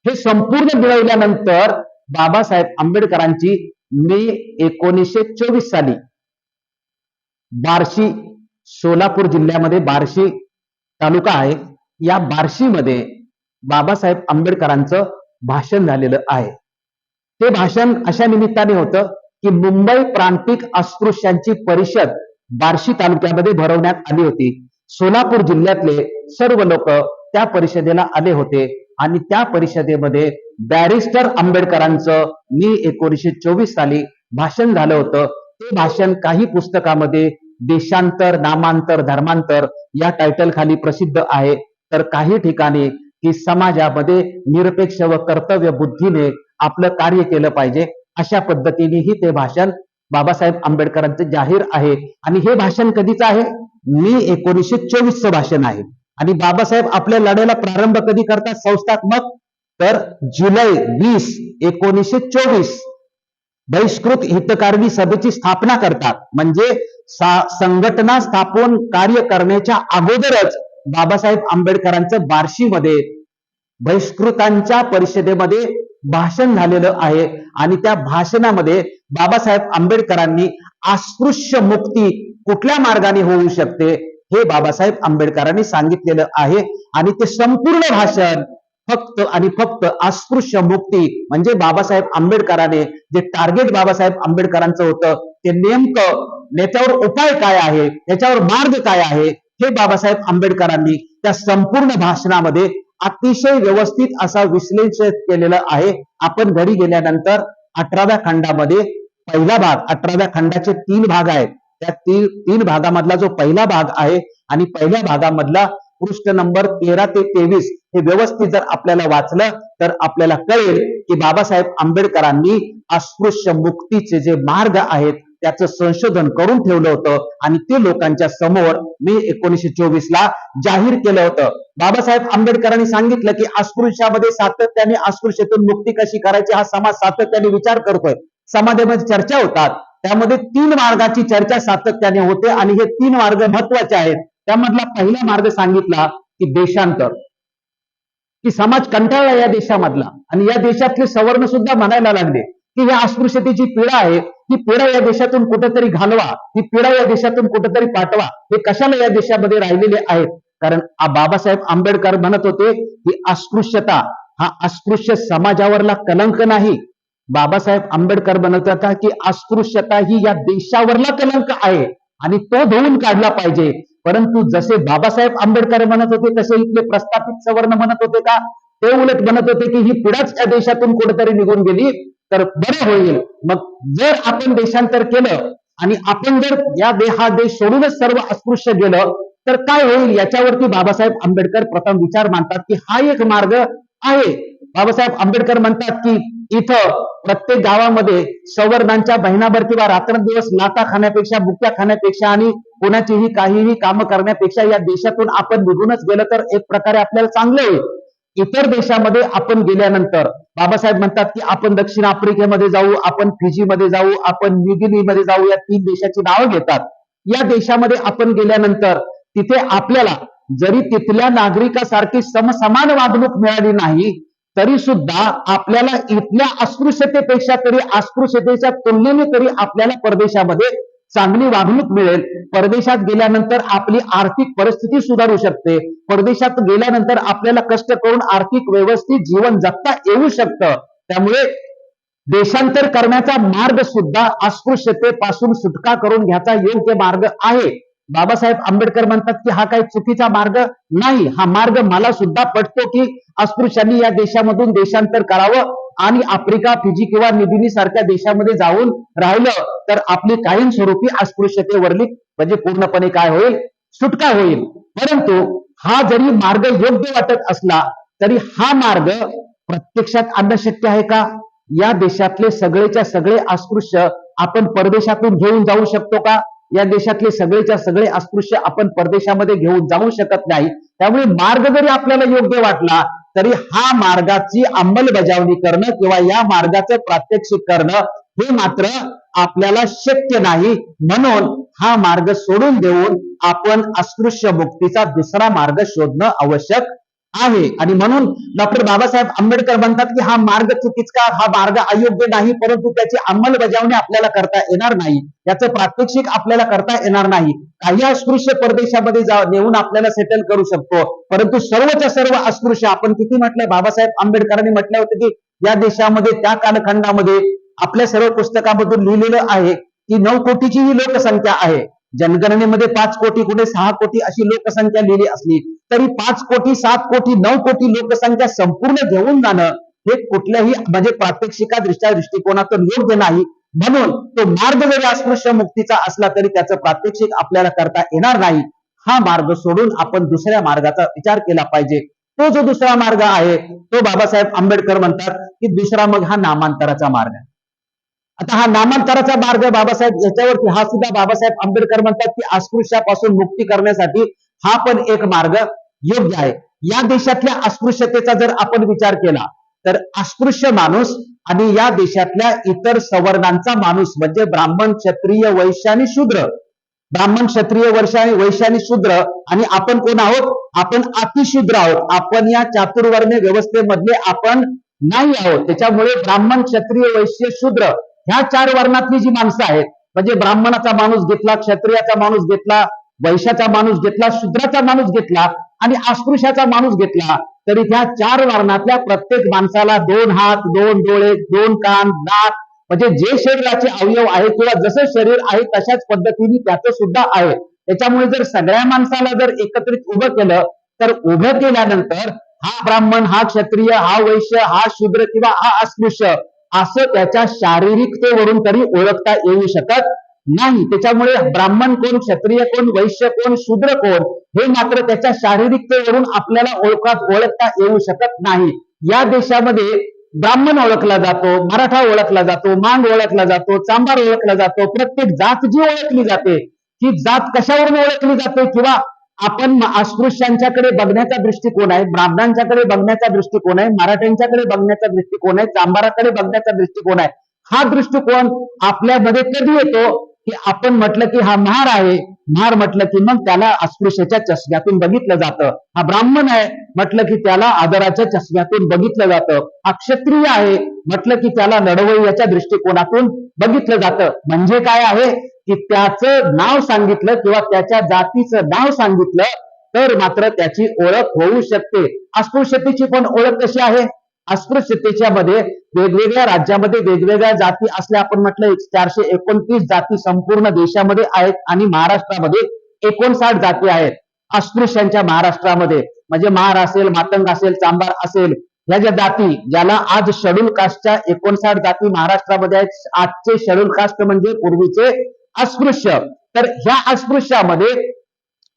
हे संपूर्ण मिळवल्यानंतर बाबासाहेब आंबेडकरांची मे 1924 साली बार्शी, सोलापूर जिल्ह्यामध्ये बार्शी तालुका आहे, या बार्शीमध्ये बाबासाहेब आंबेडकरांचं भाषण झालेलं आहे. ते भाषण अशा निमित्ताने होतं की मुंबई प्रांतिक अस्पृश्यांची परिषद बार्शी तालुक्यामध्ये भरवण्यात आली होती. सोलापूर जिल्ह्यातले सर्व लोक त्या परिषदेला आले होते आणि त्या परिषदेमध्ये बॅरिस्टर आंबेडकरांचं मे 1924 साली भाषण झालं होतं. ते भाषण काही पुस्तकामध्ये देशांतर, नामांतर, धर्मांतर या टायटल खाली प्रसिद्ध आहे, तर काही ठिकाणी की समाजामध्ये निरपेक्ष व कर्तव्य बुद्धीने आपलं कार्य केलं पाहिजे अशा पद्धतीनेही ते भाषण बाबासाहेब आंबेडकरांचं जाहीर आहे. आणि हे भाषण कधीच आहे, मे 1924 भाषण आहे. आणि बाबासाहेब आपल्या लढ्याला प्रारंभ कधी करतात संस्थात्मक, तर जुलै 20, 1924 बहिष्कृत हितकारणी सभेची स्थापना करतात. म्हणजे संघटना स्थापन कार्य करण्याच्या अगोदरच बाबासाहेब आंबेडकरांचं बार्शीमध्ये बहिष्कृतांच्या परिषदेमध्ये भाषण झालेलं आहे. आणि त्या भाषणामध्ये बाबासाहेब आंबेडकरांनी अस्पृश्य मुक्ती कुठल्या मार्गाने होऊ शकते हे बाबासाहेब आंबेडकरांनी सांगितलेलं आहे. आणि ते संपूर्ण भाषण फक्त आणि फक्त अस्पृश्य मुक्ती म्हणजे बाबासाहेब आंबेडकरांनी जे टार्गेट बाबासाहेब आंबेडकरांचं होतं ते नेमकं याच्यावर उपाय काय आहे, याच्यावर मार्ग काय आहे हे बाबासाहेब आंबेडकरांनी त्या संपूर्ण भाषणामध्ये अतिशय व्यवस्थित असा विश्लेषण केलेलं आहे. आपण घरी गेल्यानंतर 18व्या खंडामध्ये पहिला भाग, 18व्या खंडाचे 3 भाग आहेत, त्या 3 भागामधला जो पहिला भाग आहे आणि पहिल्या भागामधला पृष्ठ नंबर 13 ते 23 हे व्यवस्थित जर आपल्याला वाचलं तर आपल्याला कळेल की बाबासाहेब आंबेडकरांनी अस्पृश्य मुक्तीचे जे मार्ग आहेत त्याचं संशोधन करून ठेवलं होतं आणि ते लोकांच्या समोर मे 1924 ला जाहीर केलं होतं. बाबासाहेब आंबेडकरांनी सांगितलं की अस्पृश्यामध्ये सातत्याने अस्पृश्यतेतून मुक्ती कशी करायची हा समाज सातत्याने विचार करतोय. समाजामध्ये चर्चा होतात, त्यामध्ये 3 मार्गाची चर्चा सातत्याने होते आणि हे 3 मार्ग महत्वाचे आहेत. त्यामधला पहिला मार्ग सांगितला की देशांतर, की समाज कंटाळला या देशामधला आणि या देशातले सवर्ण सुद्धा म्हणायला लागले की ही अस्पृश्यतेची पीडा आहे, ही पीडा या देशातून कुठेतरी घालवा, ही पीडा या देशातून कुठेतरी पाठवा. हे कशाला या देशामध्ये राहिलेले आहेत, कारण बाबासाहेब आंबेडकर म्हणत होते की अस्पृश्यता हा अस्पृश्य समाजावरला कलंक नाही. बाबासाहेब आंबेडकर म्हणत होता की अस्पृश्यता ही या देशावरला कलंक आहे आणि तो धुवून काढला पाहिजे. परंतु जसे बाबासाहेब आंबेडकर म्हणत होते तसे इथले प्रस्थापित सवर्ण म्हणत होते का? ते उलट म्हणत होते की ही पिढाच या देशातून कुठेतरी निघून गेली तर बरं होईल. मग जर आपण देशांतर केलं आणि आपण जर हा देश सोडूनच सर्व अस्पृश्य गेलं तर काय होईल, याच्यावरती बाबासाहेब आंबेडकर प्रथम विचार मांडतात की हा एक मार्ग आहे बाबासाहेब आंबेडकर म्हणतात की इथं प्रत्येक गावामध्ये सवर्णांच्या बहिणाभर किंवा रात्रंदिवस लाथा खाण्यापेक्षा, बुक्या खाण्यापेक्षा आणि कोणाचीही काहीही कामं करण्यापेक्षा या देशातून आपण निघूनच गेलं तर एक प्रकारे आपल्याला चांगलं होईल. इतर देशामध्ये आपण गेल्यानंतर बाबासाहेब म्हणतात की आपण दक्षिण आफ्रिकेमध्ये जाऊ, आपण फिजीमध्ये जाऊ, आपण न्यूगिनीमध्ये जाऊ, या 3 देशाची नावं घेतात. या देशामध्ये आपण गेल्यानंतर तिथे आपल्याला जरी तिथल्या नागरिकासारखी समसमान वागणूक मिळाली नाही तरी सुद्धा आपल्याला इथल्या अस्पृश्यतेपेक्षा तरी अस्पृश्यतेच्या तुलनेने तरी आपल्याला परदेशामध्ये चांगली वागणूक मिळेल. परदेशात गेल्यानंतर आपली आर्थिक परिस्थिती सुधारू शकते. परदेशात गेल्यानंतर आपल्याला कष्ट करून आर्थिक व्यवस्थित जीवन जगता येऊ शकतं. त्यामुळे देशांतर करण्याचा मार्ग सुद्धा अस्पृश्यतेपासून सुटका करून घ्यायचा योग्य मार्ग आहे. बाबासाहेब आंबेडकर म्हणतात की हा काही चुकीचा मार्ग नाही. हा मार्ग मला सुद्धा पटतो की अस्पृश्यांनी या देशामधून देशांतर करावं आणि आफ्रिका, फिजी किंवा न्यूगिनी सारख्या देशामध्ये जाऊन राहिलं तर आपली कायमस्वरूपी अस्पृश्यतेवरली म्हणजे पूर्णपणे काय होईल, सुटका होईल. परंतु हा जरी मार्ग योग्य वाटत असला तरी हा मार्ग प्रत्यक्षात आणणं शक्य आहे का? या देशातले सगळेच्या सगळे अस्पृश्य आपण परदेशातून घेऊन जाऊ शकतो का? या देशातले सगळेच्या सगळे अस्पृश्य आपण परदेशामध्ये घेऊन जाऊ शकत नाही. त्यामुळे मार्ग जरी आपल्याला योग्य वाटला तरी हा मार्गाची अंमलबजावणी करणं किंवा या मार्गाचं प्रात्यक्षिक करणं हे मात्र आपल्याला शक्य नाही. म्हणून हा मार्ग सोडून देऊन आपण अस्पृश्य मुक्तीचा दुसरा मार्ग शोधणं आवश्यक आहे. आणि म्हणून डॉक्टर बाबासाहेब आंबेडकर म्हणतात की हा मार्ग चुकीचा, हा मार्ग अयोग्य नाही, परंतु त्याची अंमलबजावणी आपल्याला करता येणार नाही, याचं प्रात्यक्षिक आपल्याला करता येणार नाही. काही अस्पृश्य परदेशामध्ये नेऊन आपल्याला सेटल करू शकतो, परंतु सर्वच्या सर्व अस्पृश्य आपण किती म्हटलं, बाबासाहेब आंबेडकरांनी म्हटलं होतं की या देशामध्ये त्या कालखंडामध्ये आपल्या सर्व पुस्तकामधून लिहिलेलं आहे की 9 कोटीची ही लोकसंख्या आहे. जनगणनेमध्ये 5 कोटी कुठे 6 कोटी अशी लोकसंख्या लिहिली असली तरी 5 कोटी 7 कोटी 9 कोटी लोकसंख्या संपूर्ण घेऊन जाणं हे कुठल्याही म्हणजे प्रात्यक्षिका दृष्टिकोनातून योग्य नाही. म्हणून तो मार्ग जरी अस्पृश्य मुक्तीचा असला तरी त्याचं प्रात्यक्षिक आपल्याला करता येणार नाही. हा मार्ग सोडून आपण दुसऱ्या मार्गाचा विचार केला पाहिजे. तो जो दुसरा मार्ग आहे तो बाबासाहेब आंबेडकर म्हणतात की दुसरा मग हा नामांतराचा मार्ग आहे. आता हा नामांतराचा मार्ग बाबासाहेब याच्यावरती हा सुद्धा बाबासाहेब आंबेडकर म्हणतात की अस्पृश्यापासून मुक्ती करण्यासाठी हा पण एक मार्ग योग्य आहे. या देशातल्या अस्पृश्यतेचा जर आपण विचार केला तर अस्पृश्य माणूस आणि या देशातल्या इतर सवर्णांचा माणूस म्हणजे ब्राह्मण, क्षत्रिय, वैश्य आणि शूद्र, ब्राह्मण, क्षत्रिय, वैश्य आणि शूद्र, आणि आपण कोण आहोत, आपण अतिशूद्र आहोत. आपण या चातुर्वर्ण व्यवस्थेमधले आपण नाही आहोत. त्याच्यामुळे ब्राह्मण, क्षत्रिय, वैश्य, शूद्र ह्या 4 वर्णातली जी माणसं आहेत म्हणजे ब्राह्मणाचा माणूस घेतला, क्षत्रियाचा माणूस घेतला, वैश्याचा माणूस घेतला, शूद्राचा माणूस घेतला आणि अस्पृश्याचा माणूस घेतला तरी त्या 4 वर्णातल्या प्रत्येक माणसाला 2 हात, 2 डोळे, 2 कान, दात म्हणजे जे शरीराचे अवयव आहेत किंवा जसं शरीर आहे तशाच पद्धतीने त्याचं सुद्धा आहे. त्याच्यामुळे जर सगळ्या माणसाला जर एकत्रित उभं केलं तर उभं केल्यानंतर हा ब्राह्मण, हा क्षत्रिय, हा वैश्य, हा शूद्र किंवा हा अस्पृश्य असं त्याच्या शारीरिकतेवरून तरी ओळखता येऊ शकत नाही. त्याच्यामुळे ब्राह्मण कोण, क्षत्रिय कोण, वैश्य कोण, शूद्र कोण हे मात्र त्याच्या शारीरिकतेवरून आपल्याला ओळखता येऊ शकत नाही. या देशामध्ये ब्राह्मण ओळखला जातो, मराठा ओळखला जातो, मांग ओळखला जातो, चांभार ओळखला जातो. प्रत्येक जात जी ओळखली जाते ती जात कशावरून ओळखली जाते किंवा आपण अस्पृश्यांच्याकडे बघण्याचा दृष्टिकोन आहे, ब्राह्मणांच्याकडे बघण्याचा दृष्टिकोन आहे, मराठ्यांच्याकडे बघण्याचा दृष्टिकोन आहे, चांभाराकडे बघण्याचा दृष्टिकोन आहे. हा दृष्टिकोन आपल्यामध्ये कधी येतो की आपण म्हटलं की हा महार आहे, महार म्हटलं की मग त्याला अस्पृश्याच्या चष्म्यातून बघितलं जातं. हा ब्राह्मण आहे म्हटलं की त्याला आदराच्या चष्म्यातून बघितलं जातं. हा क्षत्रिय आहे म्हटलं की त्याला लढवय्याच्या दृष्टिकोनातून बघितलं जातं. म्हणजे काय आहे की त्याचं नाव सांगितलं किंवा त्याच्या जातीचं नाव सांगितलं तर मात्र त्याची ओळख होऊ शकते. अस्पृश्यतेची पण ओळख कशी आहे, अस्पृश्यतेच्या मध्ये वेगवेगळ्या राज्यामध्ये वेगवेगळ्या जाती असल्या आपण म्हटलं 429 जाती संपूर्ण देशामध्ये आहेत आणि महाराष्ट्रामध्ये 59 जाती आहेत अस्पृश्यांच्या. महाराष्ट्रामध्ये म्हणजे महार असेल, मातंग असेल, चांभार असेल, ह्या ज्या जाती ज्याला आज शेड्यूल कास्टच्या 59 जाती महाराष्ट्रामध्ये आहेत. आजचे शेड्यूल कास्ट म्हणजे पूर्वीचे अस्पृश्य. तर ह्या अस्पृश्यामध्ये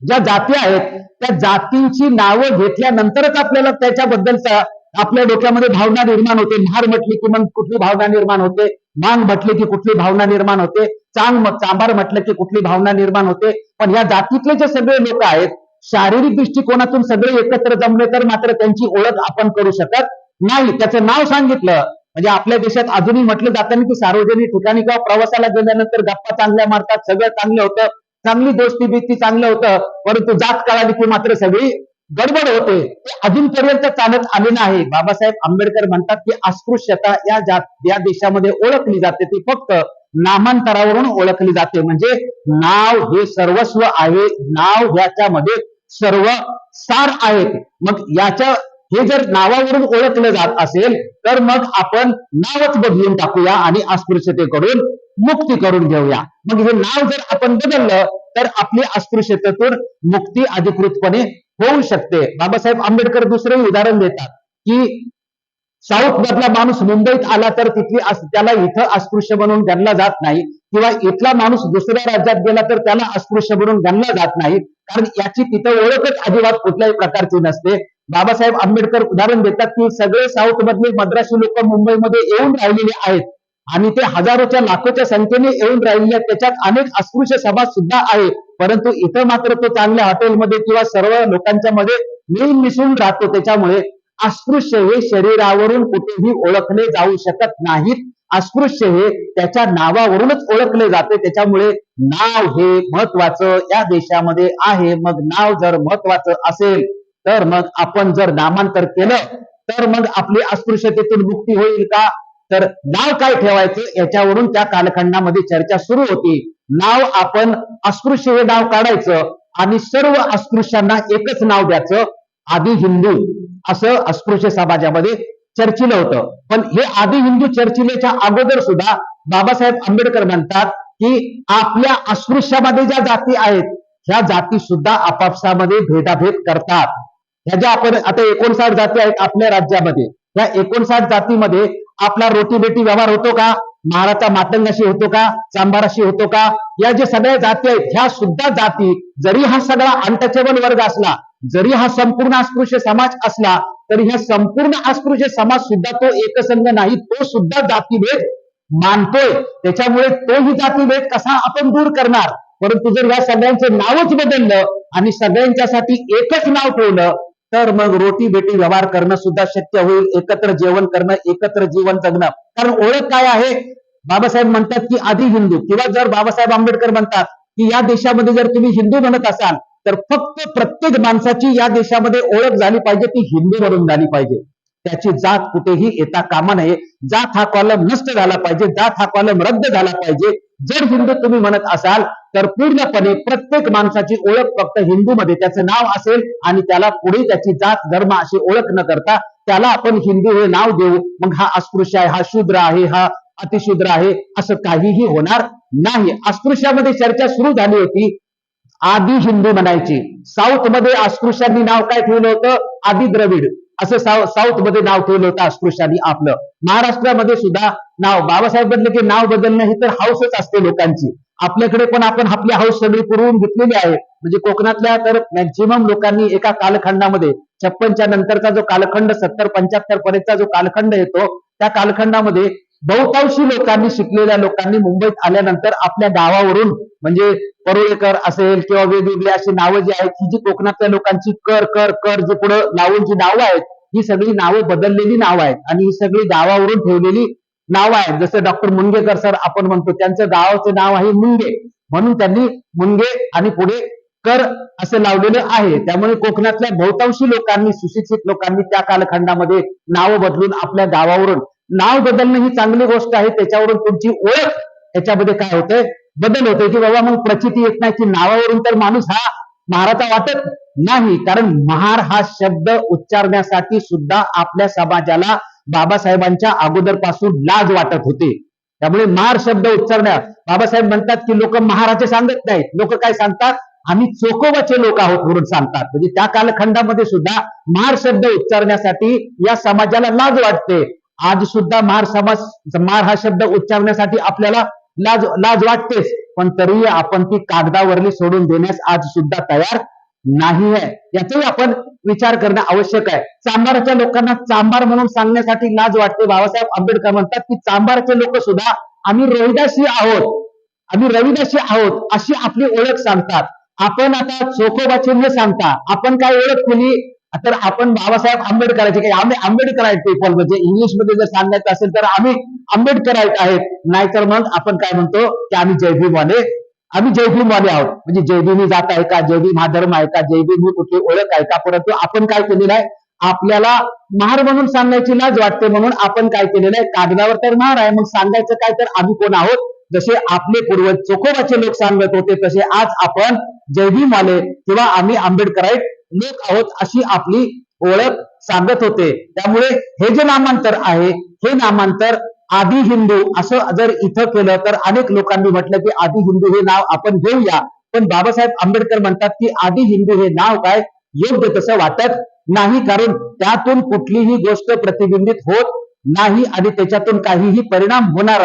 ज्या जाती आहेत त्या जातींची नावं घेतल्यानंतरच आपल्याला त्याच्याबद्दलचा आपल्या डोक्यामध्ये भावना निर्माण होते. महार म्हटली की मग कुठली भावना निर्माण होते, मांग म्हटले की कुठली भावना निर्माण होते, चांभार म्हटलं की कुठली भावना निर्माण होते. पण या जातीतले जे सगळे लोक आहेत, शारीरिक दृष्टिकोनातून सगळे एकत्र जमले तर मात्र त्यांची ओळख आपण करू शकत नाही. त्याचं नाव सांगितलं म्हणजे आपल्या देशात अजूनही म्हटलं जातं की सार्वजनिक ठिकाणी किंवा प्रवासाला गेल्यानंतर गप्पा चांगल्या मारतात, सगळं चांगलं होतं, चांगली दोस्ती बिस्ती चांगलं होतं, परंतु जात कळाली की मात्र सगळी गडबड होते. ते अजूनपर्यंत चालत आलेलं आहे. बाबासाहेब आंबेडकर म्हणतात की अस्पृश्यता या देशामध्ये ओळखली जाते ती फक्त नामांतरावरून ओळखली जाते. म्हणजे नाव हे सर्वस्व आहे, नाव याच्यामध्ये सर्व सार आहेत. मग याच्या हे जर नावावरून ओळखलं जात असेल तर मग आपण नावच बदलून टाकूया आणि अस्पृश्यतेकडून मुक्ती करून घेऊया. मग हे नाव जर आपण बदललं तर आपली अस्पृश्यतेतून मुक्ती अधिकृतपणे होऊ शकते. बाबासाहेब आंबेडकर दुसरे उदाहरण देतात की साऊथ मधला माणूस मुंबईत आला तर त्याला इथं अस्पृश्य म्हणून गणला जात नाही, किंवा इथला माणूस दुसऱ्या राज्यात गेला तर त्याला अस्पृश्य म्हणून गणला जात नाही, कारण याची तिथं ओळखच अजिबात कुठल्याही प्रकारची नसते. बाबासाहेब आंबेडकर उदाहरण देतात की सगळे साऊथ मधले मद्रासी लोक मुंबईमध्ये येऊन राहिलेले आहेत आणि ते हजारोच्या लाखोच्या संख्येने येऊन राहिलेले आहेत. त्याच्यात अनेक अस्पृश्य समाज सुद्धा आहे, परंतु इथं मात्र तो चांगल्या हॉटेलमध्ये किंवा सर्व लोकांच्या मध्ये मिळून मिसळून राहतो. त्याच्यामुळे अस्पृश्य हे शरीरावरून कुठेही ओळखले जाऊ शकत नाहीत. अस्पृश्य हे त्याच्या नावावरूनच ओळखले जाते. त्याच्यामुळे नाव हे महत्वाचं या देशामध्ये आहे. मग नाव जर महत्वाचं असेल तर मग आपण जर नामांतर केलं तर मग आपली अस्पृश्यतेतून मुक्ती होईल का? तर नाव काय ठेवायचं याच्यावरून त्या कालखंडामध्ये चर्चा सुरू होती. नाव आपण अस्पृश्य हे नाव काढायचं आणि सर्व अस्पृश्यांना एकच नाव द्यायचं, आदि हिंदू, असं अस्पृश्य समाजामध्ये चर्चिलं होतं. पण हे आदि हिंदू चर्चिलेच्या अगोदर सुद्धा बाबासाहेब आंबेडकर म्हणतात की आपल्या अस्पृश्यामध्ये ज्या जाती आहेत ह्या जाती सुद्धा आपापसामध्ये भेदाभेद करतात. ह्या ज्या आपण आता 59 जाती आहेत आपल्या राज्यामध्ये, या 59 जातीमध्ये आपला रोटी बेटी व्यवहार होतो का? महाराचा मातंगाशी होतो का? चांभाराशी होतो का? या जे सगळ्या जाती आहेत ह्या सुद्धा जाती, जरी हा सगळा अनटचेबल वर्ग असला, जरी हा संपूर्ण अस्पृश्य समाज असला, तरी ह्या संपूर्ण अस्पृश्य समाज सुद्धा तो एकसंघ नाही, तो सुद्धा जातीभेद मानतोय. त्याच्यामुळे तोही जातीभेद कसा आपण दूर करणार? परंतु जर या सगळ्यांचं नावच बदललं आणि सगळ्यांच्यासाठी एकच नाव ठेवलं तर मग रोटी बेटी व्यवहार करणं सुद्धा शक्य होईल, एकत्र जेवण करणं, एकत्र जीवन जगणं. कारण ओळख काय आहे? बाबासाहेब म्हणतात की आदि हिंदू, किंवा जर बाबासाहेब आंबेडकर म्हणतात की या देशामध्ये जर तुम्ही हिंदू म्हणत असाल तर फक्त प्रत्येक माणसाची या देशामध्ये ओळख झाली पाहिजे, ती हिंदू म्हणून झाली पाहिजे. त्याची जात कुठेही येता कामा नये. जात हा कॉलम नष्ट झाला पाहिजे, जात हा कॉलम रद्द झाला पाहिजे. जर हिंदू तुम्ही म्हणत असाल तर पूर्णपणे प्रत्येक माणसाची ओळख फक्त हिंदू मध्ये त्याचं नाव असेल आणि त्याला पुढे त्याची जात धर्म अशी ओळख न करता त्याला आपण हिंदू हे नाव देऊ. मग हा अस्पृश्य आहे, हा शूद्र आहे, हा अतिशूद्र आहे, असं काहीही होणार नाही. अस्पृश्यामध्ये चर्चा सुरू झाली होती, आदि हिंदू म्हणायची. साऊथ मध्ये अस्पृश्यांनी नाव काय ठेवलं होतं? आदि द्रविड, असं साऊथ मध्ये नाव ठेवलं होतं अस्पृश्यांनी आपलं. महाराष्ट्रामध्ये सुद्धा नाव बाबासाहेब बदले की नाव बदलणं ही तर हाऊसच असते लोकांची. आपल्याकडे पण आपण आपली हाऊस सगळी पुरवून घेतलेली आहे. म्हणजे कोकणातल्या तर मॅक्झिमम लोकांनी एका कालखंडामध्ये 56च्या नंतरचा जो कालखंड 70-75 पर्यंतचा जो कालखंड येतो त्या कालखंडामध्ये बहुतांशी लोकांनी, शिकलेल्या लोकांनी मुंबईत आल्यानंतर आपल्या गावावरून म्हणजे परुळेकर असेल किंवा वेगवेगळी अशी नावं जी आहेत ही जी कोकणातल्या लोकांची कर कर कर जी पुढे लावून जी नावं आहेत ही सगळी नावं बदललेली नावं आहेत आणि ही सगळी गावावरून ठेवलेली नावं आहेत. जसं डॉक्टर मुनगेकर सर आपण म्हणतो, त्यांचं गावाचं नाव आहे मुंगे, म्हणून त्यांनी मुंगे आणि पुढे कर असं लावलेलं आहे. त्यामुळे कोकणातल्या बहुतांशी लोकांनी, सुशिक्षित लोकांनी त्या कालखंडामध्ये नावं बदलून आपल्या गावावरून, नाव बदलणं ही चांगली गोष्ट आहे, त्याच्यावरून तुमची ओळख त्याच्यामध्ये काय होतंय? बदल होतोय. की बाबा मग प्रचिती येत नाही की नावावरून तर माणूस हा महाराचा वाटत नाही, कारण महार हा शब्द उच्चारण्यासाठी सुद्धा आपल्या समाजाला बाबासाहेबांच्या अगोदर पासून लाज वाटत होते. त्यामुळे महार शब्द उच्चारण्यात बाबासाहेब म्हणतात की लोक महाराचे सांगत नाहीत, लोक काय सांगतात? आम्ही चोखोबाचे लोक आहोत म्हणून सांगतात. म्हणजे त्या कालखंडामध्ये सुद्धा महार शब्द उच्चारण्यासाठी या समाजाला लाज वाटते. आज सुद्धा महार हा शब्द उच्चारण्यासाठी आपल्याला लाज वाटतेच, पण तरीही आपण ती कागदावरली सोडून देण्यास आज सुद्धा तयार नाही आहे, याचाही आपण विचार करणं आवश्यक आहे. चांभाराच्या लोकांना चांभार म्हणून सांगण्यासाठी लाज वाटते. बाबासाहेब आंबेडकर म्हणतात की चांभारचे लोक सुद्धा आम्ही रविदासी आहोत, आम्ही रविदासी आहोत अशी आपली ओळख सांगतात. आपण आता चोखोबाची न सांगता आपण काय ओळख केली, तर आपण बाबासाहेब आंबेडकरांचे काही आम्ही आंबेडकराईट पीपल, म्हणजे इंग्लिश मध्ये जर सांगायचं असेल तर आम्ही आंबेडकराईट आहेत, नाहीतर मग आपण काय म्हणतो की आम्ही जयभीमवाले, आम्ही जयभीमवाले आहोत. म्हणजे जयभीमी जात आहे का, जयभीम हा धर्म आहे का, जयभीम ही कुठली ओळख आहे का. परंतु आपण काय केलेलं आहे, आपल्याला महार म्हणून सांगायची लाज वाटते म्हणून आपण काय केलेलं आहे, कागदावर तर महार आहे, मग सांगायचं काय तर आम्ही कोण आहोत. जसे आपले पूर्वज चोखोबाचे लोक सांगत होते तसे आज आपण जयभीमवाले किंवा आम्ही आंबेडकराईट लोक आहोत अशी आपली ओळख सांगत होते. त्यामुळे हे जे नामांतर आहे, हे नामांतर आदि हिंदू असं जर इथं केलं तर अनेक लोकांनी म्हटलं की आदि हिंदू हे नाव आपण घेऊया, पण बाबासाहेब आंबेडकर म्हणतात की आदि हिंदू हे नाव काय योग्य तसं वाटत नाही, कारण त्यातून कुठलीही गोष्ट प्रतिबिंबित होत नाही आणि त्याच्यातून काहीही परिणाम होणार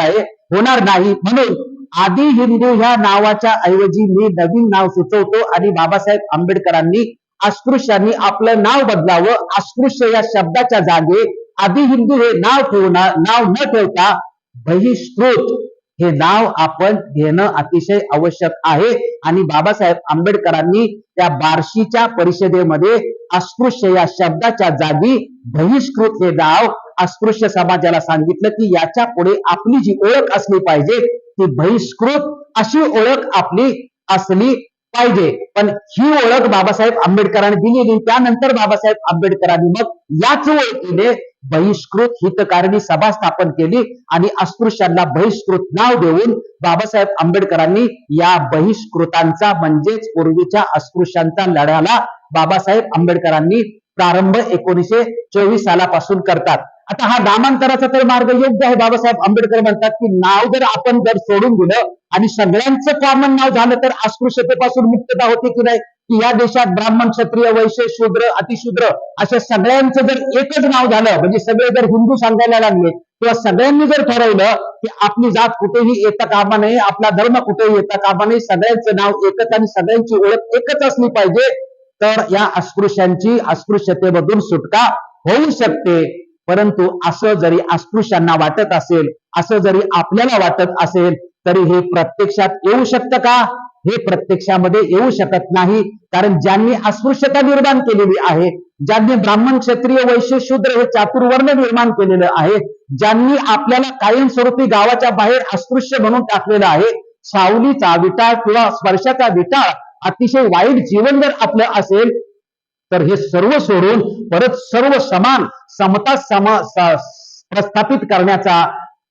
नाही. म्हणून आदि हिंदू ह्या नावाच्या ऐवजी मी नवीन नाव सुचवतो आणि बाबासाहेब आंबेडकरांनी अस्पृश्यांनी आपलं नाव बदलावं. अस्पृश्य या शब्दाच्या जागी आदि हिंदू हे नाव न ठेवता बहिष्कृत हे नाव आपण घेणं अतिशय आवश्यक आहे. आणि बाबासाहेब आंबेडकरांनी त्या बार्शीच्या परिषदेमध्ये अस्पृश्य या शब्दाच्या जागी बहिष्कृत हे नाव अस्पृश्य समाजाला सांगितलं की याच्या पुढे आपली जी ओळख असली पाहिजे ती बहिष्कृत अशी ओळख आपली असली पाहिजे. पण ही ओळख बाबासाहेब आंबेडकरांनी दिलेली. त्यानंतर बाबासाहेब आंबेडकरांनी मग याच ओळखीने बहिष्कृत हितकारिणी सभा स्थापन केली आणि अस्पृश्यांना बहिष्कृत नाव देऊन बाबासाहेब आंबेडकरांनी या बहिष्कृतांचा म्हणजेच पूर्वीच्या अस्पृश्यांचा लढ्याला बाबासाहेब आंबेडकरांनी प्रारंभ 1924 सालापासून करतात. आता हा नामांतराचा तर मार्ग योग्य आहे. बाबासाहेब आंबेडकर म्हणतात की नाव जर आपण सोडून दिलं आणि सगळ्यांचं कॉमन नाव झालं तर अस्पृश्यतेपासून मुक्तता होते की नाही, की या देशात ब्राह्मण, क्षत्रिय, वैश्य, शूद्र, अतिशूद्र अशा सगळ्यांचं जर एकच नाव झालं, म्हणजे सगळे जर हिंदू सांगायला लागले किंवा सगळ्यांनी जर ठरवलं की आपली जात कुठेही येता कामा नये, आपला धर्म कुठेही येता कामा नये, सगळ्यांचं नाव एकच आणि सगळ्यांची ओळख एकच असली पाहिजे, तर या अस्पृश्यांची अस्पृश्यतेमधून सुटका होऊ शकते. परंतु असं जरी अस्पृश्यांना वाटत असेल, असं जरी आपल्याला वाटत असेल, तरी हे प्रत्यक्षात येऊ शकतं का? हे प्रत्यक्षामध्ये येऊ शकत नाही. कारण ज्यांनी अस्पृश्यता निर्माण केलेली आहे, ज्यांनी ब्राह्मण, क्षत्रिय, वैश्य, शूद्र हे चातुर्वर्ण निर्माण केलेलं आहे, ज्यांनी आपल्याला कायमस्वरूपी गावाच्या बाहेर अस्पृश्य म्हणून टाकलेलं आहे, सावलीचा विटाळ किंवा स्पर्शाचा विटाळ अतिशय वाईट जीवन जर आपलं असेल, तर हे सर्व सोडून परत सर्व समान समता प्रस्थापित करण्याचा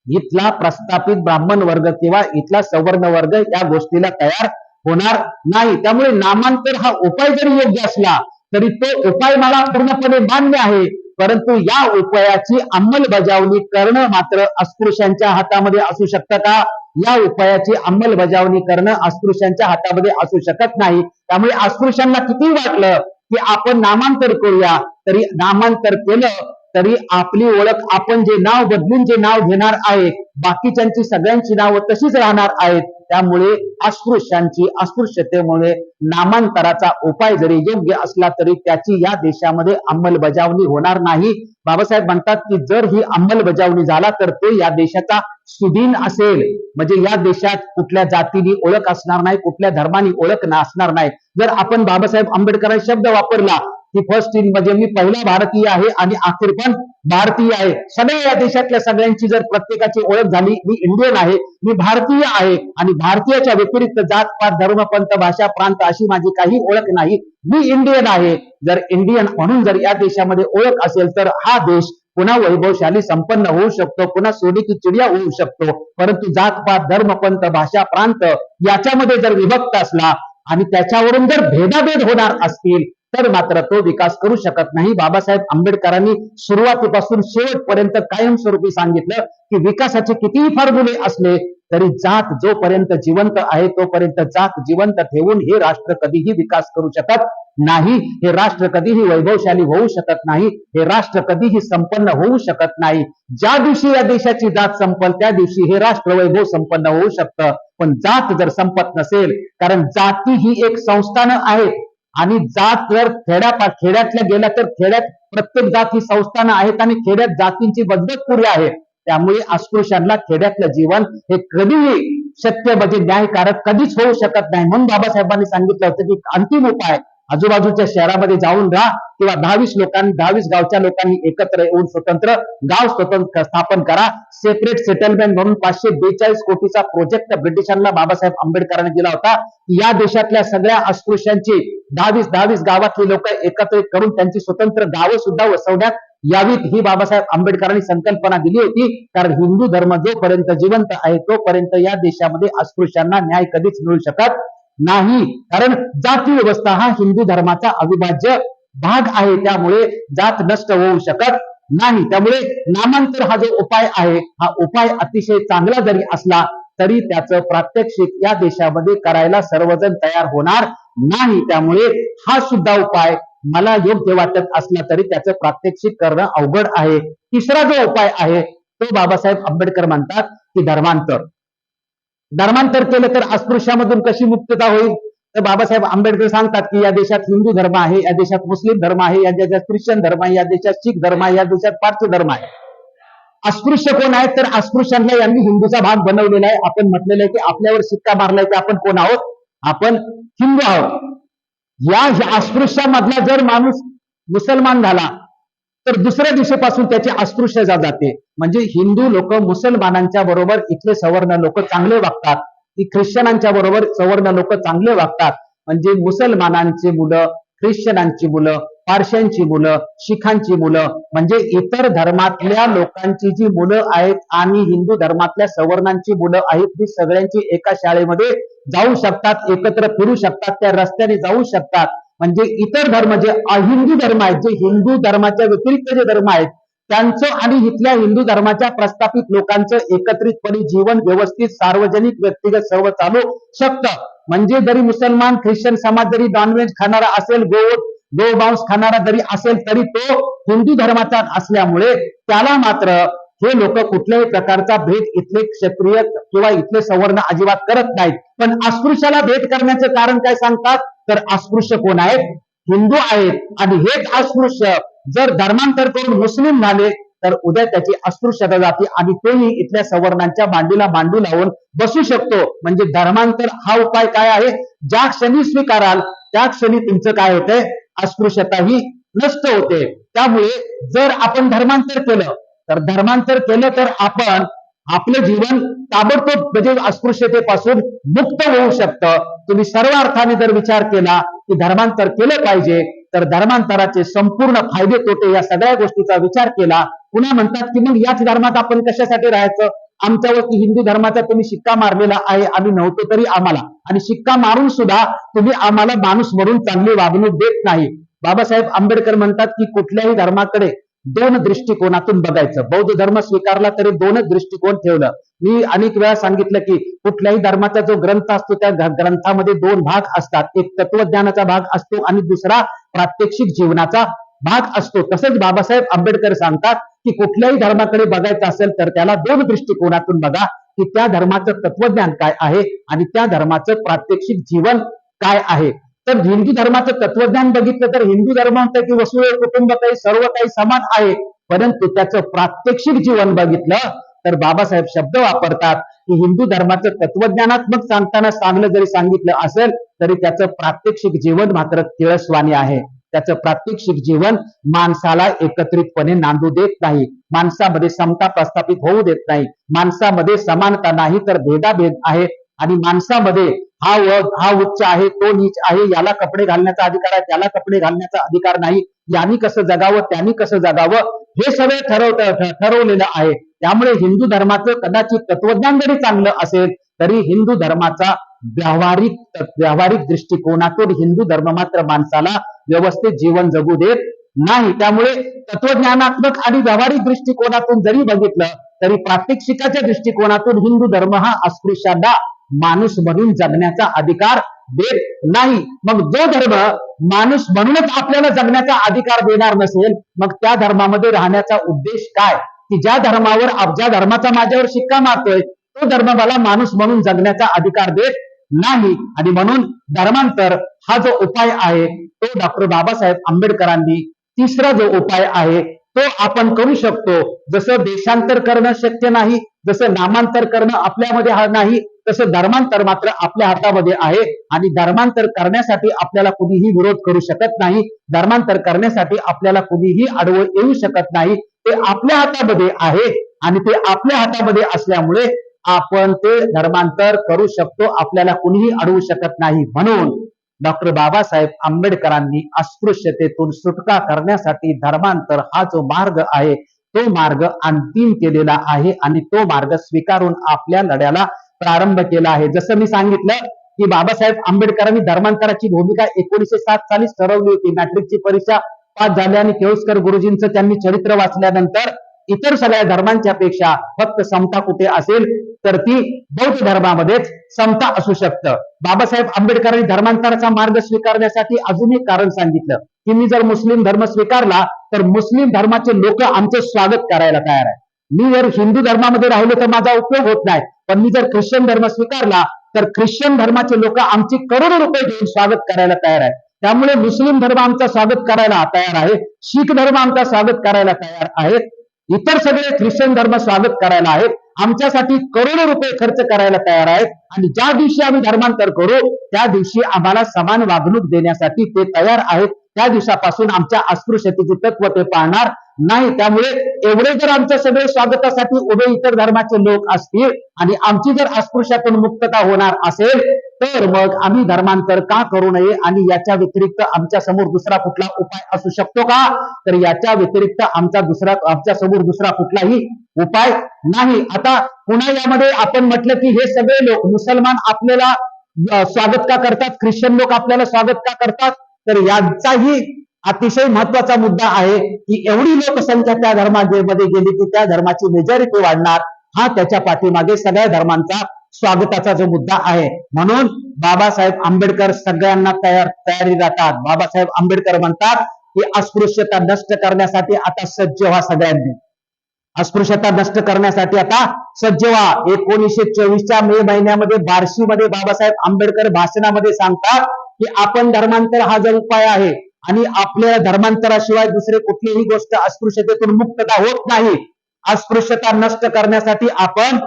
इथला प्रस्थापित ब्राह्मण वर्ग किंवा इथला सवर्ण वर्ग या गोष्टीला तयार होणार नाही. त्यामुळे नामांतर हा उपाय जरी योग्य असला तरी तो उपाय मला पूर्णपणे मान्य आहे, परंतु या उपायाची अंमलबजावणी करणं मात्र अस्पृश्यांच्या हातामध्ये असू शकतं का? या उपायाची अंमलबजावणी करणं अस्पृश्यांच्या हातामध्ये असू शकत नाही. त्यामुळे अस्पृश्यांना किती वाटलं की आपण नामांतर करूया, तरी नामांतर केलं तरी आपली ओळख, आपण जे नाव बदलून जे नाव घेणार आहे, बाकीच्यांची सगळ्यांची नावं तशीच राहणार आहेत. त्यामुळे अस्पृश्यांची अस्पृश्यतेमुळे नामांतराचा उपाय जरी योग्य असला तरी त्याची या देशामध्ये अंमलबजावणी होणार नाही. बाबासाहेब म्हणतात की जर ही अंमलबजावणी झाला तर तो या देशाचा सुदीन असेल, म्हणजे या देशात कुठल्या जातीनी ओळख असणार नाही, कुठल्या धर्मानी ओळख असणार नाही. जर आपण बाबासाहेब आंबेडकरांचा शब्द वापरला की फर्स्ट इन, म्हणजे मी पहिला भारतीय आहे आणि अखेर पण भारतीय आहे, सगळ्या या देशातल्या सगळ्यांची जर प्रत्येकाची ओळख झाली, मी इंडियन आहे, मी भारतीय आहे आणि भारतीयाच्या व्यतिरिक्त जात पात धर्म पंथ भाषा प्रांत अशी माझी काही ओळख नाही, मी इंडियन आहे. जर इंडियन म्हणून जर या देशामध्ये ओळख असेल तर हा देश पुन्हा वैभवशाली संपन्न होऊ शकतो, पुन्हा सोने की चिडिया होऊ शकतो. परंतु जात पात धर्म पंथ भाषा प्रांत याच्यामध्ये जर विभक्त असला आणि त्याच्यावरून जर भेदाभेद होणार असतील तर मात्र तो विकास करू शकत नाही. बाबासाहेब आंबेडकरांनी सुरुवातीपासून शेवटपर्यंत कायमस्वरूपी सांगितलं की विकासाचे कितीही फॉर्म्युले असले तरी जात जोपर्यंत जिवंत आहे तोपर्यंत जात जिवंत ठेवून हे राष्ट्र कधीही विकास करू शकत नाही, हे राष्ट्र कधीही वैभवशाली होऊ शकत नाही, हे राष्ट्र कधीही संपन्न होऊ शकत नाही. ज्या दिवशी या देशाची जात संपल त्या दिवशी हे राष्ट्र वैभव संपन्न होऊ शकतं. पण जात जर संपत नसेल, कारण जाती ही एक संस्थान आहे आणि जात जर खेड्यातल्या गेल्या तर खेड्यात प्रत्येक जात ही संस्थानं आहेत आणि खेड्यात जातींची पद्धत पुरी आहे. त्यामुळे अस्पृश्यांना खेड्यातलं जीवन हे कधीही शक्य म्हणजे न्यायकारक कधीच होऊ शकत नाही. म्हणून बाबासाहेबांनी सांगितलं होतं की अंतिम उपाय आजूबाजूच्या शहरामध्ये जाऊन राहा किंवा 22 गावच्या लोकांनी एकत्र येऊन स्वतंत्र गाव स्वतंत्र स्थापन करा. सेपरेट सेटलमेंट म्हणून 542 कोटीचा प्रोजेक्ट ब्रिटिशांना बाबासाहेब आंबेडकरांनी दिला होता. या देशातल्या सगळ्या अस्पृश्यांची 22 गावातली लोक एकत्रित करून त्यांची स्वतंत्र गावं सुद्धा वसवण्यात यावीत ही बाबासाहेब आंबेडकरांनी संकल्पना दिली होती. कारण हिंदू धर्म जोपर्यंत जिवंत आहे तोपर्यंत या देशामध्ये अस्पृश्यांना न्याय कधीच मिळू शकत नाही. कारण जाती व्यवस्था हा हिंदू धर्माचा अविभाज्य भाग आहे. त्यामुळे जात नष्ट होऊ शकत नाही. त्यामुळे नामांतर हा जो उपाय आहे हा उपाय अतिशय चांगला जरी असला तरी त्याचं प्रात्यक्षिक या देशामध्ये करायला सर्वजण तयार होणार नाही. त्यामुळे हा सुद्धा उपाय मला योग्य वाटत असला तरी त्याचं प्रात्यक्षिक करणं अवघड आहे. तिसरा जो उपाय आहे तो बाबासाहेब आंबेडकर म्हणतात की धर्मांतर केलं तर अस्पृश्यामधून कशी मुक्तता होईल. तर बाबासाहेब आंबेडकर सांगतात की या देशात हिंदू धर्म आहे, या देशात मुस्लिम धर्म आहे, या देशात ख्रिश्चन धर्म आहे, या देशात शीख धर्म आहे, या देशात पारसी धर्म आहे. अस्पृश्य कोण आहेत तर अस्पृश्यांना यांनी हिंदूचा भाग बनवलेला आहे. आपण म्हटलेलं आहे की आपल्यावर शिक्का मारलाय की आपण कोण आहोत, आपण हिंदू आहोत. या अस्पृश्यामधला जर माणूस मुसलमान झाला तर दुसऱ्या दिवशीपासून त्याची अस्पृश्यता जाते. म्हणजे हिंदू लोक मुसलमानांच्या बरोबर इथले सवर्ण लोक चांगले वागतात, ख्रिश्चनांच्या बरोबर सवर्ण लोक चांगले वागतात. म्हणजे मुसलमानांची मुलं, ख्रिश्चनांची मुलं, पारशांची मुलं, शिखांची मुलं म्हणजे इतर धर्मातल्या लोकांची जी मुलं आहेत आणि हिंदू धर्मातल्या सवर्णांची मुलं आहेत ती सगळ्यांची एका शाळेमध्ये जाऊ शकतात, एकत्र फिरू शकतात, त्या रस्त्याने जाऊ शकतात. म्हणजे इतर धर्म जे अहिंदू धर्म आहेत, जे हिंदू धर्माच्या व्यतिरिक्त जे धर्म आहेत त्यांचं आणि इथल्या हिंदू धर्माच्या प्रस्थापित लोकांचं एकत्रितपणे जीवन व्यवस्थित सार्वजनिक व्यक्तिगत सर्व चालू शकतं. म्हणजे जरी मुसलमान ख्रिश्चन समाज जरी नॉनव्हेज खाणारा असेल, गो मांस खाणारा जरी असेल तरी तो हिंदू धर्माचा असल्यामुळे त्याला मात्र हे लोक कुठल्याही प्रकारचा भेद इथले क्षत्रिय किंवा इथले सवर्ण अजिबात करत नाहीत. पण अस्पृश्याला भेद करण्याचं कारण काय सांगतात तर अस्पृश्य कोण आहेत, हिंदू आहेत आणि हेच अस्पृश्य जर धर्मांतर करून मुस्लिम झाले तर उद्या त्याची अस्पृश्यता जाते आणि तोही इथल्या सवर्णांच्या मांडीला मांडू लावून बसू शकतो. म्हणजे धर्मांतर हा उपाय काय आहे, ज्या क्षणी स्वीकाराल त्या क्षणी तुमचं काय होतंय, अस्पृश्यता ही नष्ट होते. त्यामुळे जर आपण धर्मांतर केलं तर आपण आपलं जीवन ताबडतोब म्हणजे अस्पृश्यतेपासून मुक्त होऊ शकतं. तुम्ही सर्व अर्थाने जर विचार केला की धर्मांतर केलं पाहिजे तर धर्मांतराचे संपूर्ण फायदे तोटे या सगळ्या गोष्टीचा विचार केला. पुन्हा म्हणतात की मग याच धर्मात आपण कशासाठी राहायचं, आमच्यावरती हिंदू धर्माचा तुम्ही शिक्का मारलेला आहे, आम्ही नव्हतो तरी आम्हाला, आणि शिक्का मारून सुद्धा तुम्ही आम्हाला माणूस म्हणून चांगली वागणूक देत नाही. बाबासाहेब आंबेडकर म्हणतात की कुठल्याही धर्माकडे दोन दृष्टिकोनातून बघायचं. बौद्ध धर्म स्वीकारला तरी दोनच दृष्टिकोन ठेवलं. मी अनेक वेळा सांगितलं की कुठल्याही धर्माचा जो ग्रंथ असतो त्या ग्रंथामध्ये दोन भाग असतात, एक तत्वज्ञानाचा भाग असतो आणि दुसरा प्रात्यक्षिक जीवनाचा भाग असतो. तसंच बाबासाहेब आंबेडकर सांगतात की कुठल्याही धर्माकडे बघायचं असेल तर त्याला दोन दृष्टिकोनातून बघा की त्या धर्माचं तत्वज्ञान काय आहे आणि त्या धर्माचं प्रात्यक्षिक जीवन काय आहे. तर हिंदू धर्माचं तत्वज्ञान बघितलं तर हिंदू धर्म म्हणतं की वसुधैव कुटुंबकम सर्व काही समान आहे, परंतु त्याचं प्रात्यक्षिक जीवन बघितलं तर बाबासाहेब शब्द वापरतात की हिंदू धर्माचं तत्वज्ञानात्मक सांगताना चांगलं जरी सांगितलं असेल तरी त्याचं प्रात्यक्षिक जीवन मात्र किळसवाणी आहे. त्याचं प्रात्यक्षिक जीवन माणसाला एकत्रितपणे नांदू देत नाही, माणसामध्ये समता प्रस्थापित होऊ देत नाही, माणसामध्ये समानता नाही तर भेदाभेद आहे. आणि माणसामध्ये हा उच्च आहे, तो नीच आहे, याला कपडे घालण्याचा अधिकार आहे, त्याला कपडे घालण्याचा अधिकार नाही, यांनी कसं जगावं त्यांनी कसं जगावं हे सगळं ठरवलेलं आहे. त्यामुळे हिंदू धर्माचं कदाचित तत्वज्ञान जरी चांगलं असेल तरी हिंदू धर्माचा व्यावहारिक दृष्टिकोनातून हिंदू धर्म मात्र माणसाला व्यवस्थित जीवन जगू देत नाही. त्यामुळे तत्वज्ञानात्मक आणि व्यावहारिक दृष्टिकोनातून जरी बघितलं तरी प्रात्यक्षिकाच्या दृष्टिकोनातून हिंदू धर्म हा अस्पृश्यांना माणूस म्हणून जगण्याचा अधिकार देत नाही. मग जो धर्म माणूस म्हणूनच आपल्याला जगण्याचा अधिकार देणार नसेल मग त्या धर्मामध्ये राहण्याचा उद्देश काय, की ज्या धर्माचा माझ्यावर शिक्का मारतोय तो धर्म मला माणूस म्हणून जगण्याचा अधिकार देत नाही. आणि म्हणून धर्मांतर हा जो उपाय आहे तो डॉक्टर बाबासाहेब आंबेडकरांनी तिसरा जो उपाय आहे तो आपण करू शकतो. जसं देशांतर करणं शक्य नाही, जसं नामांतर करणं आपल्यामध्ये हा नाही, तसं धर्मांतर मात्र आपल्या हातामध्ये आहे. आणि धर्मांतर करण्यासाठी आपल्याला कुणीही विरोध करू शकत नाही, धर्मांतर करण्यासाठी आपल्याला कुणीही आडवं येऊ शकत नाही. ते आपल्या हातामध्ये आहे आणि ते आपल्या हातामध्ये असल्यामुळे आपण ते धर्मांतर करू शकतो, आपल्याला कुणीही अडवू शकत नाही. म्हणून डॉक्टर बाबासाहेब आंबेडकरांनी अस्पृश्यतेतून सुटका करण्यासाठी धर्मांतर हा जो मार्ग आहे तो मार्ग अंतिम केलेला आहे आणि तो मार्ग स्वीकारून आपल्या लढ्याला प्रारंभ केला आहे. जसं मी सांगितलं की बाबासाहेब आंबेडकरांनी धर्मांतराची भूमिका 1907 सालीच ठरवली होती. मॅट्रिकची परीक्षा पास झाली आणि केळुसकर गुरुजींचं त्यांनी चरित्र वाचल्यानंतर इतर सगळ्या धर्मांच्या पेक्षा फक्त समता कुठे असेल तर ती बौद्ध धर्मामध्येच समता असू शकतं. बाबासाहेब आंबेडकरांनी धर्मांतराचा मार्ग स्वीकारण्यासाठी अजून एक कारण सांगितलं की मी जर मुस्लिम धर्म स्वीकारला तर मुस्लिम धर्माचे लोक आमचं स्वागत करायला तयार आहे. मी जर हिंदू धर्मामध्ये राहिलो तर माझा उपयोग होत नाही, पण मी जर ख्रिश्चन धर्म स्वीकारला तर ख्रिश्चन धर्माचे लोक आमची करोडो रुपये घेऊन स्वागत करायला तयार आहे. त्यामुळे मुस्लिम धर्म आमचा स्वागत करायला तयार आहे, शीख धर्म आमचा स्वागत करायला तयार आहे, इतर सगळे ख्रिश्चन धर्म स्वागत करायला आहेत, आमच्यासाठी करोडो रुपये खर्च करायला तयार आहेत. आणि ज्या दिवशी आम्ही धर्मांतर करू त्या दिवशी आम्हाला समान वागणूक देण्यासाठी ते तयार आहेत. त्या दिवसापासून आमच्या अस्पृश्यतेचे तत्व ते पाळणार नाही. त्यामुळे एवढे जर आमच्या सगळे स्वागतासाठी उभे इतर धर्माचे लोक असतील आणि आमची जर अस्पृश्यातून मुक्तता होणार असेल तर मग आम्ही धर्मांतर का करू नये आणि याच्या व्यतिरिक्त आमच्या समोर दुसरा कुठला उपाय असू शकतो का? तर याच्या व्यतिरिक्त आमच्या समोर दुसरा कुठलाही उपाय नाही. आता पुन्हा यामध्ये आपण म्हटलं की हे सगळे लोक मुसलमान आपल्याला स्वागत का करतात, ख्रिश्चन लोक आपल्याला स्वागत का करतात, तर यांचाही अतिशय महत्वाचा मुद्दा आहे की एवढी लोकसंख्या त्या धर्मामध्ये गेली की त्या धर्माची मेजॉरिटी वाढणार, हा त्याच्या पाठीमागे सगळ्या धर्मांचा स्वागताचा जो मुद्दा आहे. म्हणून बाबासाहेब आंबेडकर सगळ्यांना तयारी राहतात. बाबासाहेब आंबेडकर म्हणतात की अस्पृश्यता नष्ट करण्यासाठी आता सज्ज व्हा सगळ्यांनी, अस्पृश्यता नष्ट करण्यासाठी आता सज्ज व्हा. 1924च्या मे महिन्यामध्ये बार्शीमध्ये बाबासाहेब आंबेडकर भाषणामध्ये सांगतात की आपण धर्मांतर हा जो उपाय आहे आणि आपल्या धर्मांतराशिवाय दुसरे कुठलीही गोष्ट अस्पृश्यतेतून मुक्तता होत नाही. अस्पृश्यता नष्ट करण्यासाठी आपण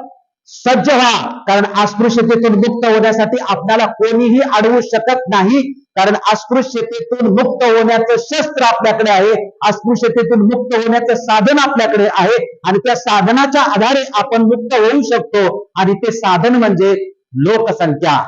सज्ज व्हा, कारण अस्पृश्यतेतून मुक्त होण्यासाठी आपल्याला कोणीही अडवू शकत नाही. कारण अस्पृश्यतेतून मुक्त होण्याचं शस्त्र आपल्याकडे आहे, अस्पृश्यतेतून मुक्त होण्याचं साधन आपल्याकडे आहे आणि त्या साधनाच्या आधारे आपण मुक्त होऊ शकतो. आणि ते साधन म्हणजे लोकसंख्या.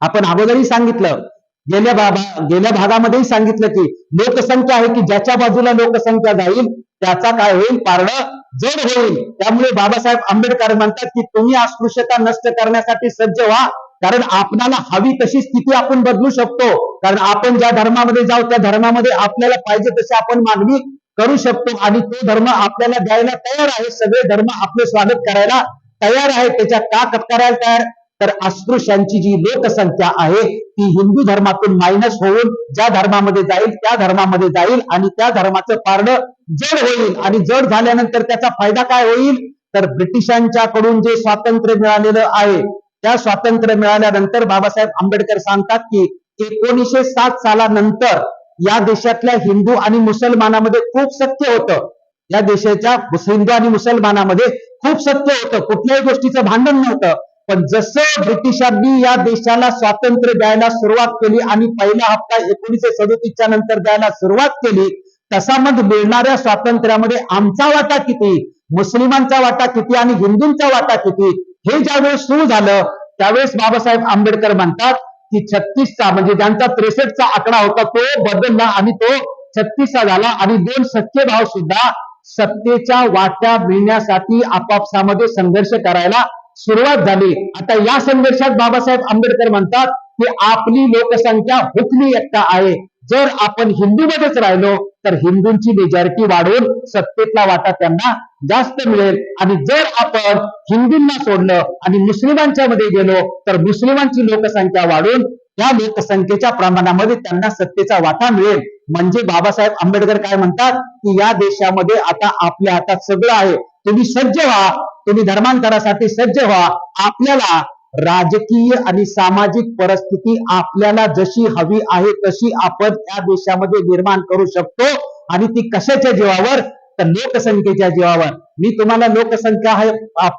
आपण अगोदरही सांगितलं, गेल्या भागामध्येही सांगितलं की लोकसंख्या आहे की ज्याच्या बाजूला लोकसंख्या जाईल त्याचा काय होईल, पारडं जड होईल. त्यामुळे बाबासाहेब आंबेडकर म्हणतात की तुम्ही अस्पृश्यता नष्ट करण्यासाठी सज्ज व्हा, कारण आपल्याला हवी तशी स्थिती आपण बदलू शकतो. कारण आपण ज्या धर्मामध्ये जाऊ त्या धर्मामध्ये आपल्याला पाहिजे तशी आपण मागणी करू शकतो आणि तो धर्म आपल्याला द्यायला तयार आहे. सगळे धर्म आपले स्वागत करायला तयार आहे. त्याच्या का करायला तयार, तर अस्पृश्यांची जी लोकसंख्या आहे ती हिंदू धर्मातून मायनस होऊन ज्या धर्मामध्ये जाईल त्या धर्मामध्ये जाईल आणि त्या धर्माचं पारडं जड होईल. आणि जड झाल्यानंतर त्याचा फायदा काय होईल, तर ब्रिटिशांच्याकडून जे स्वातंत्र्य मिळालेलं आहे त्या स्वातंत्र्य मिळाल्यानंतर बाबासाहेब आंबेडकर सांगतात की 1907 सालानंतर या देशातल्या हिंदू आणि मुसलमानामध्ये खूप सत्य होतं. या देशाच्या हिंदू आणि मुसलमानामध्ये खूप सत्य होतं, कुठल्याही गोष्टीचं भांडण नव्हतं. पण जसं ब्रिटिशांनी या देशाला स्वातंत्र्य द्यायला सुरुवात केली आणि पहिला हप्ता 1937च्या नंतर द्यायला सुरुवात केली, तसा मग मिळणाऱ्या स्वातंत्र्यामध्ये आमचा वाटा किती, मुस्लिमांचा वाटा किती आणि हिंदूंचा वाटा किती, हे ज्यावेळेस सुरू झालं त्यावेळेस बाबासाहेब आंबेडकर म्हणतात की 36चा म्हणजे ज्यांचा 63चा आकडा होता तो बदलला आणि तो 36चा झाला. आणि दोन सच्चे भाव सुद्धा सत्तेच्या वाट्या मिळण्यासाठी आपापसामध्ये संघर्ष करायला सुरुवात झाली. आता या संघर्षात बाबासाहेब आंबेडकर म्हणतात की आपली लोकसंख्या हुकमी एकटा आहे. जर आपण हिंदूमध्येच राहिलो तर हिंदूंची मेजॉरिटी वाढून सत्तेतला वाटा त्यांना जास्त मिळेल. आणि जर आपण हिंदूंना सोडलं आणि मुस्लिमांच्या मध्ये गेलो तर मुस्लिमांची लोकसंख्या वाढून त्या लोकसंख्येच्या प्रमाणामध्ये त्यांना सत्तेचा वाटा मिळेल. म्हणजे बाबासाहेब आंबेडकर काय म्हणतात की या देशामध्ये आता आपल्या हातात सगळं आहे, तुम्ही सज्ज व्हा, तुम्ही धर्मांतरासाठी सज्ज व्हा. आपल्याला राजकीय आणि सामाजिक परिस्थिती आपल्याला जशी हवी आहे तशी आपण या देशामध्ये निर्माण करू शकतो. आणि ती कशाच्या जीवावर? तर लोकसंख्येच्या जीवावर. मी तुम्हाला लोकसंख्या आहे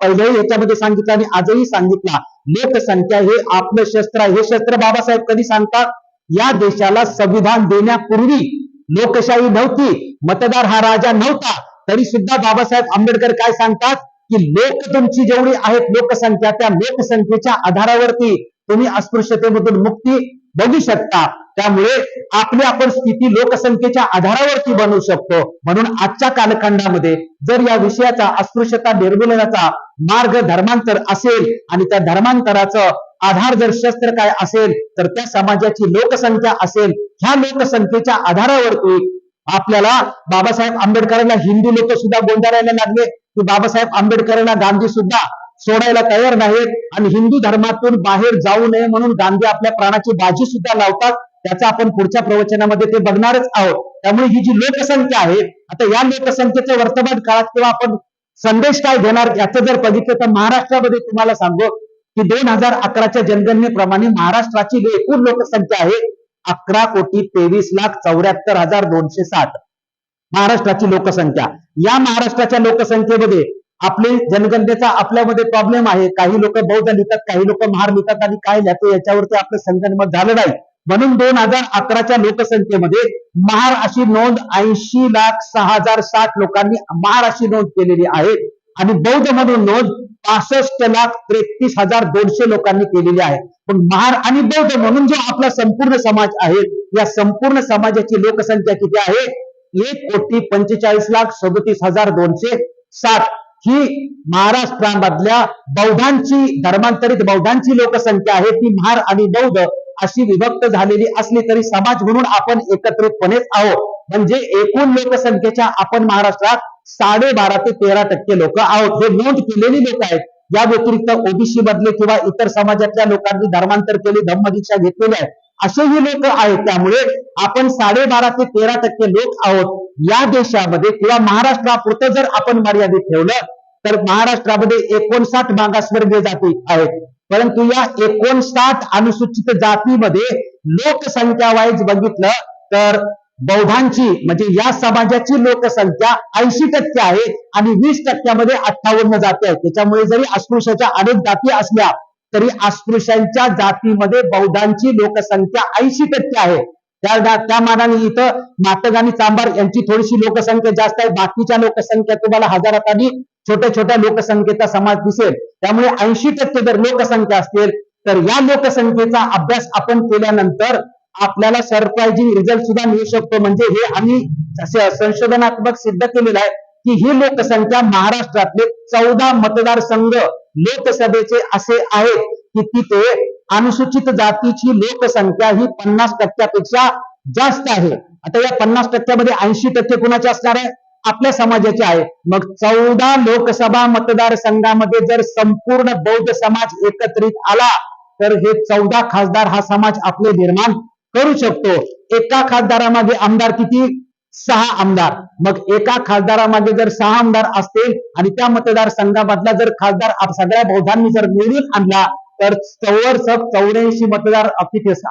पहिल्याही याच्यामध्ये सांगितलं आणि आजही सांगितलं, लोकसंख्या हे आपलं शस्त्र आहे. हे शस्त्र बाबासाहेब कधी सांगतात? या देशाला संविधान देण्यापूर्वी लोकशाही नव्हती, मतदार हा राजा नव्हता, तरी सुद्धा बाबासाहेब आंबेडकर काय सांगतात की लोक तुमची जेवढी आहेत लोकसंख्या, त्या लोकसंख्येच्या आधारावरती तुम्ही अस्पृश्यतेमधून मुक्ती बघू शकता. त्यामुळे आपली आपण स्थिती लोकसंख्येच्या आधारावरती बनवू शकतो. म्हणून आजच्या कालखंडामध्ये जर या विषयाचा अस्पृश्यता निर्मूलनाचा मार्ग धर्मांतर असेल आणि त्या धर्मांतराचं आधार जर शस्त्र काय असेल तर त्या समाजाची लोकसंख्या असेल. ह्या लोकसंख्येच्या आधारावरती आपल्याला बाबासाहेब आंबेडकरांना हिंदू लोक सुद्धा गोंधळायला लागले की बाबासाहेब आंबेडकरांना गांधी सुद्धा सोडायला तयार नाहीत आणि हिंदू धर्मातून बाहेर जाऊ नये म्हणून गांधी आपल्या प्राणाची बाजी सुद्धा लावतात. त्याचं आपण पुढच्या प्रवचनामध्ये ते बघणारच आहोत. त्यामुळे ही जी लोकसंख्या आहे, आता या लोकसंख्येच्या वर्तमान काळात किंवा आपण संदेश काय देणार याचं जर बघितलं तर महाराष्ट्रामध्ये तुम्हाला सांगू की 2011च्या जनगणनेप्रमाणे महाराष्ट्राची एकूण लोकसंख्या आहे 11,23,74,207. महाराष्ट्राची लोकसंख्या. या महाराष्ट्राच्या लोकसंख्येमध्ये आपले जनगणनेचा आपल्यामध्ये प्रॉब्लेम आहे. काही लोक बौद्ध लिहितात, काही लोक महार लिहितात आणि काय लिहितो याच्यावरती आपलं संगणमत झालं नाही. म्हणून 2011च्या लोकसंख्येमध्ये महार अशी नोंद 80,06,060 लोकांनी महार अशी नोंद केलेली आहे आणि बौद्ध म्हणून नोंद 65,33,200 लोकांनी केलेली आहे. पण महार आणि बौद्ध म्हणून जो आपला संपूर्ण समाज आहे, या संपूर्ण समाजाची लोकसंख्या किती आहे? 1,45,37,207. ही महाराष्ट्रामधल्या बौद्धांची, धर्मांतरित बौद्धांची लोकसंख्या आहे. ती महार आणि बौद्ध अशी विभक्त झालेली असली तरी समाज म्हणून आपण एकत्रितपणेच आहोत. म्हणजे एकूण लोकसंख्येच्या आपण महाराष्ट्रात 12.5 ते 13% लोक आहोत. हे नोंद केलेली लोक आहेत. या व्यतिरिक्त ओबीसी मधले किंवा इतर समाजातल्या लोकांनी धर्मांतर केले, धम्मदीक्षा घेतलेली आहे, असेही लोक आहेत. त्यामुळे आपण 12.5 ते 13% लोक आहोत. या देशामध्ये किंवा महाराष्ट्रापुरतं जर आपण मर्यादित ठेवलं तर महाराष्ट्रामध्ये 59 मागासवर्गीय जाती आहेत. परंतु या 59 अनुसूचित जातीमध्ये लोकसंख्या वाईज बघितलं तर बौद्धांची म्हणजे या समाजाची लोकसंख्या 80% आहे आणि 20% 58 जाती आहेत. त्याच्यामुळे जरी अस्पृश्याच्या अनेक जाती असल्या तरी अस्पृश्यांच्या जातीमध्ये बौद्धांची लोकसंख्या 80% आहे. त्या मानाने इथं माटक आणि चांभार यांची थोडीशी लोकसंख्या जास्त आहे. बाकीच्या लोकसंख्या तुम्हाला हजारात आणि छोट्या छोट्या लोकसंख्येचा समाज दिसेल. त्यामुळे 80% जर लोकसंख्या असतील तर या लोकसंख्येचा अभ्यास आपण केल्यानंतर आपल्याला सरप्राइजिंग रिझल्ट सुद्धा मिळू शकतो. म्हणजे हे आम्ही संशोधनात्मक सिद्ध केलेलं आहे की ही लोकसंख्या महाराष्ट्रातले 14 मतदारसंघ लोकसभेचे असे आहेत की तिथे अनुसूचित जातीची लोकसंख्या ही 50% जास्त आहे. आता या 50% 80% कुणाचे असणार आहे? आपल्या समाजाचे आहे. मग 14 लोकसभा मतदारसंघामध्ये जर संपूर्ण बौद्ध समाज एकत्रित आला तर हे 14 खासदार हा समाज आपले निर्माण करू शकतो. एका खासदारामागे आमदार किती? 6 आमदार. मग एका खासदारामागे जर 6 आमदार असतील आणि त्या मतदारसंघामधला जर खासदार सगळ्या बौद्धांनी जर निवडून आणला तर 84 मतदार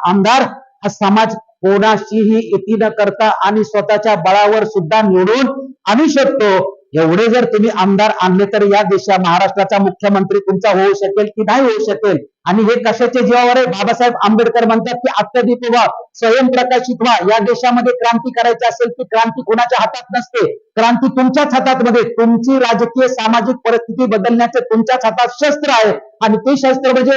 आमदार हा समाज कोणाशीही युती न करता आणि स्वतःच्या बळावर सुद्धा निवडून आणू शकतो. एवढे जर तुम्ही आमदार आणले तर या देशा महाराष्ट्राचा मुख्यमंत्री तुमचा होऊ शकेल की नाही होऊ शकेल? आणि हे कशाच्या जीवावर आहे? बाबासाहेब आंबेडकर म्हणतात की अत्यधिक व्हा, स्वयंप्रकाशित व्हा. या देशामध्ये क्रांती करायची असेल की क्रांती कोणाच्या हातात नसते, क्रांती तुमच्याच हातामध्ये. तुमची राजकीय सामाजिक परिस्थिती बदलण्याचे तुमच्याच हातात शस्त्र आहे आणि ते शस्त्र म्हणजे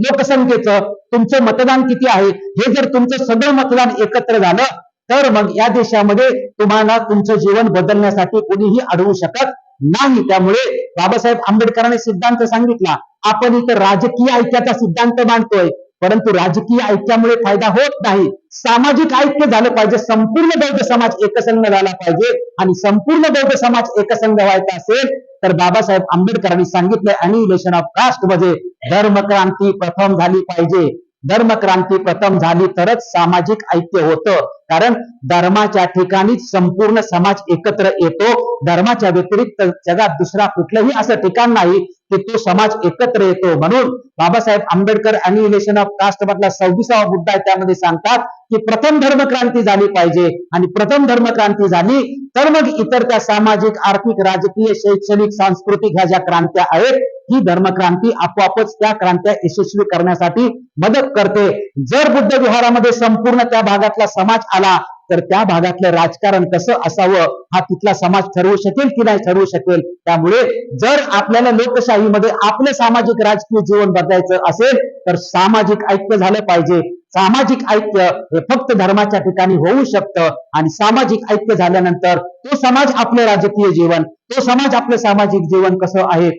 लोकसंख्येचं. तुमचं मतदान किती आहे हे जर तुमचं सगळं मतदान एकत्र झालं तर मग या देशामध्ये तुम्हाला तुमचं जीवन बदलण्यासाठी कोणीही अडवू शकत नाही. त्यामुळे बाबासाहेब आंबेडकरांनी सिद्धांत सांगितला. आपण इथं राजकीय ऐक्याचा सिद्धांत मांडतोय, परंतु राजकीय ऐक्यामुळे फायदा होत नाही. सामाजिक ऐक्य झालं पाहिजे. संपूर्ण बौद्ध समाज एकसंघ झाला पाहिजे आणि संपूर्ण बौद्ध समाज एकसंघ व्हायचा असेल तर बाबासाहेब आंबेडकरांनी सांगितलंय अनिहिलेशन ऑफ कास्ट मध्ये धर्मक्रांती प्रथम झाली पाहिजे. धर्मक्रांती प्रथम झाली तरच सामाजिक ऐक्य होतं. कारण धर्माच्या ठिकाणीच संपूर्ण समाज एकत्र येतो. धर्माच्या व्यतिरिक्त जगात दुसरा कुठलंही असं ठिकाण नाही की तो समाज एकत्र येतो. म्हणून बाबासाहेब आंबेडकर अनिहिलेशन ऑफ कास्ट मधला 26वा मुद्दा आहे, त्यामध्ये सांगतात की प्रथम धर्मक्रांती झाली पाहिजे आणि प्रथम धर्मक्रांती झाली तर मग इतर त्या सामाजिक, आर्थिक, राजकीय, शैक्षणिक, सांस्कृतिक ह्या ज्या क्रांत्या आहेत ही धर्मक्रांती आपोआपच त्या क्रांत्या यशस्वी करण्यासाठी मदत करते. जर बुद्ध विहारामध्ये संपूर्ण त्या भागातला समाज आला तर त्या भागातलं राजकारण कसं असावं हा तिथला समाज ठरवू शकेल की नाही ठरवू शकेल. त्यामुळे जर आपल्याला लोकशाहीमध्ये आपलं सामाजिक राजकीय जीवन बदलायचं असेल तर सामाजिक ऐक्य झालं पाहिजे. सामाजिक ऐक्य हे फक्त धर्माच्या ठिकाणी होऊ शकतं आणि सामाजिक ऐक्य झाल्यानंतर तो समाज आपलं राजकीय जीवन, तो समाज आपलं सामाजिक जीवन कसं आहे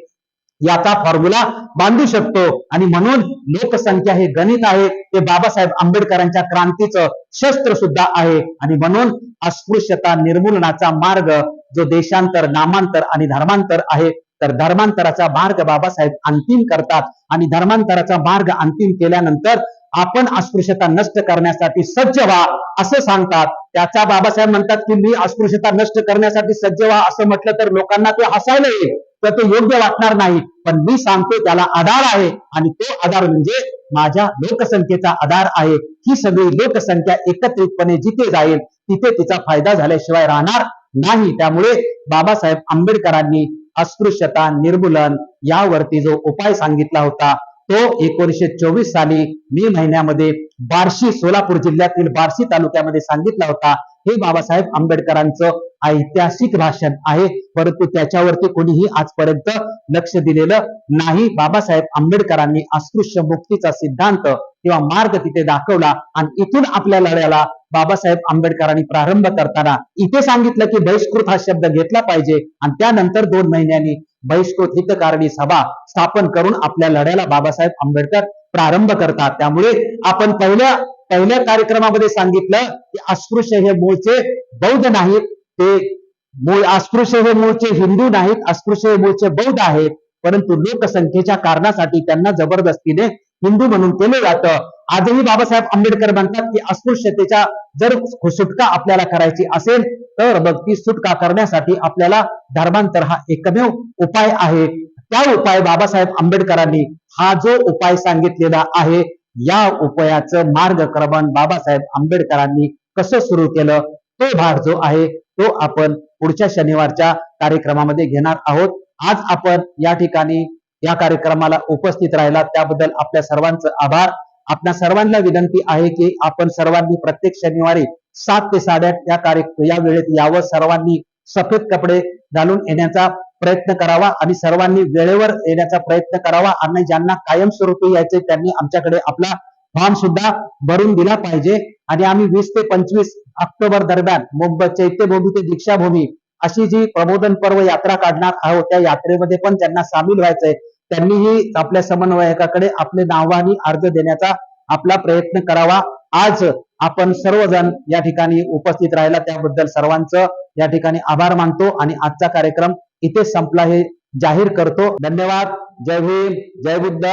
याचा फॉर्म्युला बांधू शकतो. आणि म्हणून लोकसंख्या हे गणित आहे, ते बाबासाहेब आंबेडकरांच्या क्रांतीचं शस्त्र सुद्धा आहे. आणि म्हणून अस्पृश्यता निर्मूलनाचा मार्ग जो देशांतर, नामांतर आणि धर्मांतर आहे, तर धर्मांतराचा मार्ग बाबासाहेब अंतिम करतात आणि धर्मांतराचा मार्ग अंतिम केल्यानंतर आपण अस्पृश्यता नष्ट करण्यासाठी सज्ज व्हा असं सांगतात. त्याचा बाबासाहेब म्हणतात की मी अस्पृश्यता नष्ट करण्यासाठी सज्ज व्हा असं म्हटलं तर लोकांना ते हसायला येईल, तर ते योग्य वाटणार नाही. पण मी सांगतो त्याला आधार आहे आणि तो आधार म्हणजे माझ्या लोकसंख्येचा आधार आहे. ही सगळी लोकसंख्या एकत्रितपणे जिथे जाईल तिथे तिचा फायदा झाल्याशिवाय राहणार नाही. त्यामुळे बाबासाहेब आंबेडकरांनी अस्पृश्यता निर्मूलन यावरती जो उपाय सांगितला होता तो 1924 साली मे महिन्यामध्ये बार्शी, सोलापूर जिल्ह्यातील बार्शी तालुक्यामध्ये सांगितला होता. हे बाबासाहेब आंबेडकरांचं ऐतिहासिक भाषण आहे, परंतु त्याच्यावरती कोणीही आजपर्यंत लक्ष दिलेलं नाही. बाबासाहेब आंबेडकरांनी अस्पृश्य मुक्तीचा सिद्धांत किंवा मार्ग तिथे दाखवला आणि इथून आपल्या लढ्याला बाबासाहेब आंबेडकरांनी प्रारंभ करताना इथे सांगितलं की बहिष्कृत हा शब्द घेतला पाहिजे आणि त्यानंतर 2 महिन्यांनी बहिष्कृत हितकारणी सभा स्थापन करून आपल्या लढ्याला बाबासाहेब आंबेडकर प्रारंभ करतात. त्यामुळे आपण पहिल्या कार्यक्रमामध्ये सांगितलं की अस्पृश्य हे मूळचे बौद्ध नाहीत, ते अस्पृश्य हे मूळचे हिंदू नाहीत, अस्पृश्य हे मूळचे बौद्ध आहेत, परंतु लोकसंख्येच्या कारणासाठी त्यांना जबरदस्तीने हिंदू म्हणून केले जातं. आजही बाबासाहेब आंबेडकर म्हणतात की अस्पृश्यतेच्या जर सुटका आपल्याला करायची असेल तर मग ती सुटका करण्यासाठी आपल्याला धर्मांतर हा एकमेव उपाय आहे. त्या उपाय बाबासाहेब आंबेडकरांनी हा जो उपाय सांगितलेला आहे या उपायाचं मार्गक्रमण बाबासाहेब आंबेडकरांनी कसं सुरू केलं तो भाग जो आहे तो आपण पुढच्या शनिवारच्या कार्यक्रमामध्ये घेणार आहोत. आज आपण या ठिकाणी या कार्यक्रमाला उपस्थित राहिला त्याबद्दल आपल्या सर्वांचं आभार. आपल्या सर्वांना विनंती आहे की आपण सर्वांनी प्रत्येक शनिवारी 7 ते 8:30 या वेळेत यावं. सर्वांनी सफेद कपडे घालून येण्याचा प्रयत्न करावा आणि सर्वांनी वेळेवर येण्याचा प्रयत्न करावा आणि ज्यांना कायमस्वरूपी यायचे त्यांनी आमच्याकडे आपला फॉर्म सुद्धा भरून दिला पाहिजे. आणि आम्ही 20 ते 25 ऑक्टोबर दरम्यान मुंबई चैत्यभूमी ते दीक्षाभूमी अशी जी प्रबोधन पर्व यात्रा काढणार आहोत त्या यात्रेमध्ये पण ज्यांना सामील व्हायचंय त्यांनीही आपल्या समन्वयकाकडे आपले नाव आणि अर्ज देण्याचा आपला प्रयत्न करावा. आज आपण सर्वजण या ठिकाणी उपस्थित राहिला त्याबद्दल सर्वांचं या ठिकाणी आभार मानतो आणि आजचा कार्यक्रम इथे संपला हे जाहीर करतो. धन्यवाद. जय भीम, जय बुद्ध,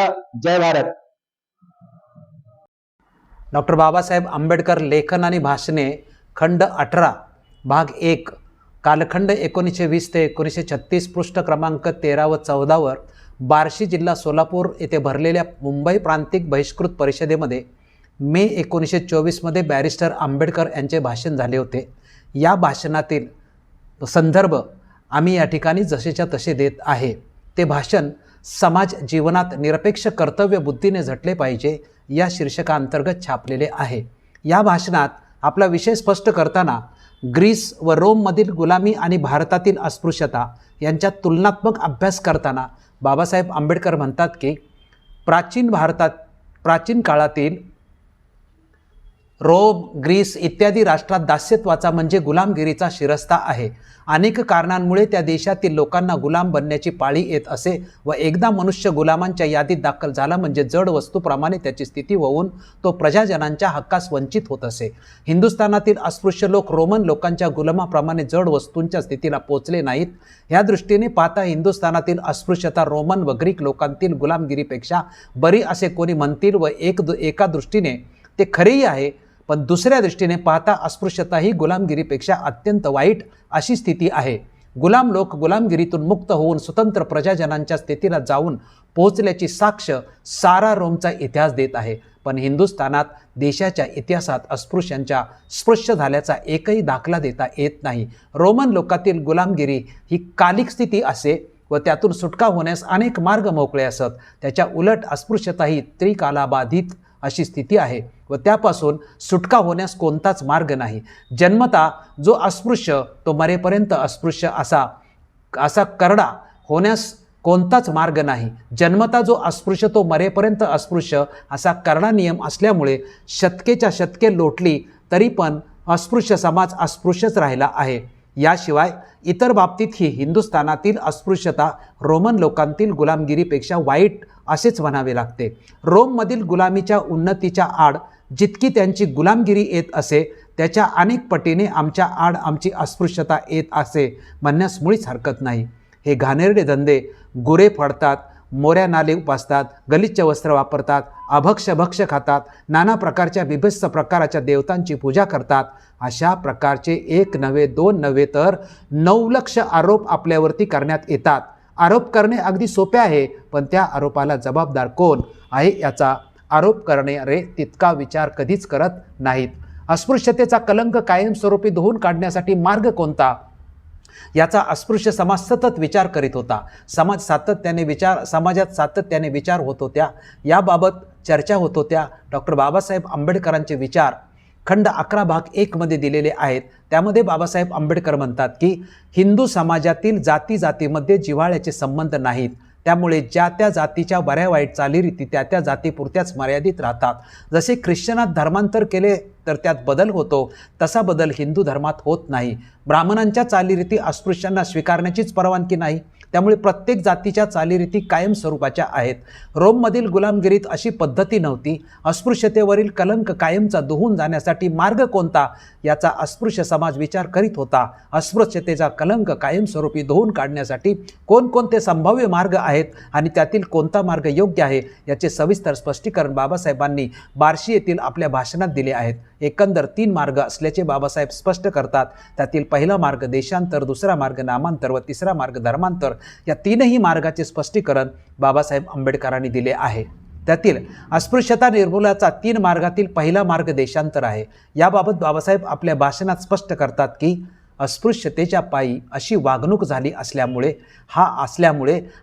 जय भारत. डॉक्टर बाबासाहेब आंबेडकर लेखन आणि भाषणे खंड 18 भाग 1 कालखंड 1920 ते 1936 पृष्ठ क्रमांक 13 व 14 वर बार्शी जिल्हा सोलापूर येथे भरलेल्या मुंबई प्रांतिक बहिष्कृत परिषदेमध्ये मे 1924 मध्ये बॅरिस्टर आंबेडकर यांचे भाषण झाले होते. या भाषणातील संदर्भ आम्ही या ठिकाणी जसेच्या तसे देत आहे. ते भाषण समाज जीवनात निरपेक्ष कर्तव्य बुद्धीने झटले पाहिजे या शीर्षकांतर्गत छापलेले आहे. या भाषणात आपला विषय स्पष्ट करताना ग्रीस व रोममधील गुलामी आणि भारतातील अस्पृश्यता यांच्यात तुलनात्मक अभ्यास करताना बाबासाहेब आंबेडकर म्हणतात की प्राचीन काळातील रोम, ग्रीस इत्यादी राष्ट्रात दास्यत्वाचा म्हणजे गुलामगिरीचा शिरस्ता आहे. अनेक कारणांमुळे त्या देशातील लोकांना गुलाम बनण्याची पाळी येत असे व एकदा मनुष्य गुलामांच्या यादीत दाखल झाला म्हणजे जड वस्तूप्रमाणे त्याची स्थिती होऊन तो प्रजाजनांच्या हक्कास वंचित होत असे. हिंदुस्थानातील अस्पृश्य लोक रोमन लोकांच्या गुलामाप्रमाणे जड वस्तूंच्या स्थितीला पोचले नाहीत. या दृष्टीने पाहता हिंदुस्थानातील अस्पृश्यता रोमन व ग्रीक लोकांतील गुलामगिरीपेक्षा बरी असे कोणी म्हणतील व एका दृष्टीने ते खरेही आहे. पण दुसऱ्या दृष्टीने पाहता अस्पृश्यता ही गुलामगिरीपेक्षा अत्यंत वाईट अशी स्थिती आहे. गुलाम लोक गुलामगिरीतून मुक्त होऊन स्वतंत्र प्रजाजनांच्या स्थितीला जाऊन पोहोचल्याची साक्ष सारा रोमचा इतिहास देत आहे. पण हिंदुस्थानात देशाच्या इतिहासात अस्पृश्यांच्या स्पृश्य झाल्याचा एकही दाखला देता येत नाही. रोमन लोकातील गुलामगिरी ही कालिक स्थिती असे व त्यातून सुटका होण्यास अनेक मार्ग मोकळे असत. त्याच्या उलट अस्पृश्यता ही त्रिकालाबाधित अशी स्थिती आहे व त्यापासून सुटका होण्यास कोणताच मार्ग नाही. जन्मता जो अस्पृश्य तो मरेपर्यंत अस्पृश्य असा करडा होण्यास कोणताच मार्ग नाही. जन्मता जो अस्पृश्य तो मरेपर्यंत अस्पृश्य असा करडा नियम असल्यामुळे शतकेच्या शतके लोटली तरी पण अस्पृश्य समाज अस्पृश्यच राहिला आहे. याशिवाय इतर बाबतीत ही हिंदुस्थानातील अस्पृश्यता रोमन लोकांतील गुलामगिरीपेक्षा वाईट असेच म्हणावे लागते. रोममधील गुलामीच्या उन्नतीच्या आड जितकी त्यांची गुलामगिरी येत असे त्याच्या अनेक पटीने आमच्या आड आमची अस्पृश्यता येत असे म्हणण्यास मुळीच हरकत नाही. हे घाणेरडे धंदे गुरे फोडतात, मोऱ्या नाले उपासतात, गलिच्छ वस्त्र वापरतात, भक्ष खातात, नाना प्रकारच्या बिभत्स प्रकाराच्या देवतांची पूजा करतात. अशा प्रकारचे एक नव्हे दोन नव्हे तर 9 लक्ष आरोप आपल्यावरती करण्यात येतात. आरोप करणे अगदी सोपे आहे, पण त्या आरोपाला जबाबदार कोण आहे याचा आरोप करणारे तितका विचार कधीच करत नाहीत. अस्पृश्यतेचा कलंक कायमस्वरूपी धुवून काढण्यासाठी मार्ग कोणता याचा अस्पृश्य समाज सतत विचार करीत होता. समाजात सातत्याने विचार होत होत्या. याबाबत चर्चा होत होत्या. डॉक्टर बाबासाहेब आंबेडकरांचे विचार खंड 11 भाग 1 मध्ये दिलेले आहेत. त्यामध्ये बाबासाहेब आंबेडकर म्हणतात की हिंदू समाजातील जातीमध्ये जिव्हाळ्याचे संबंध नाहीत. त्यामुळे ज्या त्या जातीच्या बऱ्या वाईट चालीरीती त्या त्या जातीपुरत्याच मर्यादित राहतात. जसे ख्रिश्चनात धर्मांतर केले तर त्यात बदल होतो, तसा बदल हिंदू धर्मात होत नाही. ब्राह्मणांच्या चालीरीती अस्पृश्यांना स्वीकारण्याचीच परवानगी नाही. त्यामुळे प्रत्येक जातीच्या चालीरीती कायम स्वरूपाच्या आहेत. रोममधील गुलामगिरीत अशी पद्धती नव्हती. अस्पृश्यतेवरील कलंक कायमचा धुवून जाण्यासाठी मार्ग कोणता याचा अस्पृश्य समाज विचार करीत होता. अस्पृश्यतेचा कलंक कायमस्वरूपी धुवून काढण्यासाठी कोणकोणते संभाव्य मार्ग आहेत आणि त्यातील कोणता मार्ग योग्य आहे याचे सविस्तर स्पष्टीकरण बाबासाहेबांनी बार्शी येथील आपल्या भाषणात दिले आहेत. एकंदर 3 मार्ग असल्याचे बाबासाहेब स्पष्ट करतात. त्यातील पहिला मार्ग देशांतर, दुसरा मार्ग नामांतर व तिसरा मार्ग धर्मांतर. या 3ही मार्गाचे स्पष्टीकरण बाबासाहेब आंबेडकरांनी दिले आहे. त्यातील अस्पृश्यता निर्मूलनाचा 3 मार्गातील पहिला मार्ग देशांतर आहे. याबाबत बाबासाहेब आपल्या भाषणात स्पष्ट करतात की अस्पृश्यतेच्या पायी अशी वागणूक झाली असल्यामुळे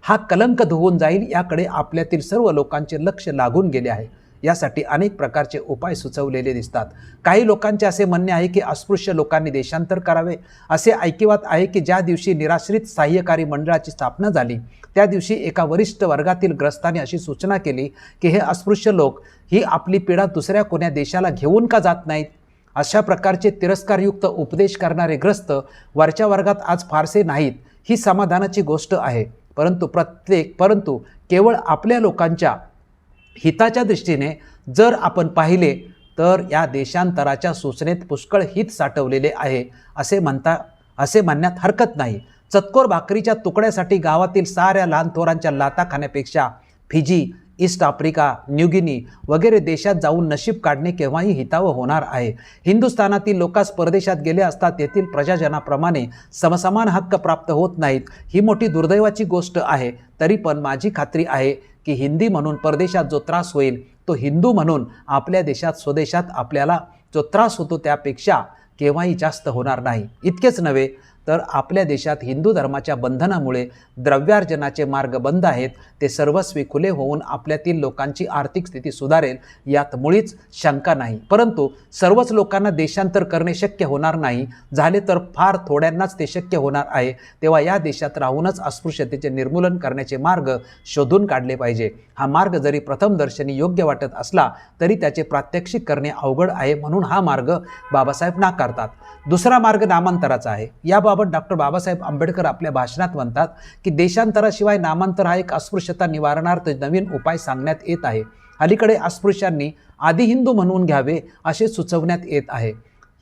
हा कलंक धुवून जाईल याकडे आपल्यातील सर्व लोकांचे लक्ष लागून गेले आहे. यासाठी अनेक प्रकारचे उपाय सुचवलेले दिसतात. काही लोकांचे असे म्हणणे आहे की अस्पृश्य लोकांनी देशांतर करावे. असे ऐकिवात आहे की ज्या दिवशी निराश्रित सहाय्यकारी मंडळाची स्थापना झाली त्या दिवशी एका वरिष्ठ वर्गातील ग्रस्तांनी अशी सूचना केली की हे अस्पृश्य लोक ही आपली पीडा दुसऱ्या कोण्या देशाला घेऊन का जात नाहीत. अशा प्रकारचे तिरस्कारयुक्त उपदेश करणारे ग्रस्त वरच्या वर्गात आज फारसे नाहीत ही समाधानाची गोष्ट आहे. परंतु केवळ आपल्या लोकांच्या हिताच्या दृष्टीने जर आपण पाहिले तर या देशांतराच्या सूचनेत पुष्कळ हित साठवलेले आहे असे म्हणण्यात हरकत नाही. चतकोर भाकरीच्या तुकड्यासाठी गावातील साऱ्या लहान थोरांच्या लाता खाण्यापेक्षा फिजी, ईस्ट आफ्रिका, न्यूगिनी वगैरे देशात जाऊन नशीब काढणे केव्हाही हितावह होणार आहे. हिंदुस्थानातील लोकांस परदेशात गेले असता तेथील प्रजाजनाप्रमाणे समसमान हक्क प्राप्त होत नाहीत. ही मोठी दुर्दैवाची गोष्ट आहे. तरी पण माझी खात्री आहे की हिंदी म्हणून परदेशात जो त्रास होईल तो हिंदू म्हणून आपल्या देशात स्वदेशात आपल्याला जो त्रास होतो त्यापेक्षा केव्हाही जास्त होणार नाही. इतकेच नव्हे तर आपल्या देशात हिंदू धर्माच्या बंधनामुळे द्रव्यार्जनाचे मार्ग बंद आहेत. ते सर्वस्वी खुले होऊन आपल्यातील लोकांची आर्थिक स्थिती सुधारेल यात मुळीच शंका नाही. परंतु सर्वच लोकांना देशांतर करणे शक्य होणार नाही. झाले तर फार थोड्यांनाच ते शक्य होणार आहे. तेव्हा या देशात राहूनच अस्पृश्यतेचे निर्मूलन करण्याचे मार्ग शोधून काढले पाहिजे. हा मार्ग जरी प्रथमदर्शनी योग्य वाटत असला तरी त्याचे प्रात्यक्षिक करणे अवघड आहे. म्हणून हा मार्ग बाबासाहेब नाकारतात. दुसरा मार्ग नामांतराचा आहे. याबाबत डॉक्टर बाबासाहेब आंबेडकर आपल्या भाषणात म्हणतात की देशांतराशिवाय नामांतर हा एक अस्पृश्यता निवारणार्थ नवीन उपाय सांगण्यात येत आहे. अलीकडे अस्पृश्यांनी आदी हिंदू म्हणून घ्यावे असे सुचवण्यात येत आहे.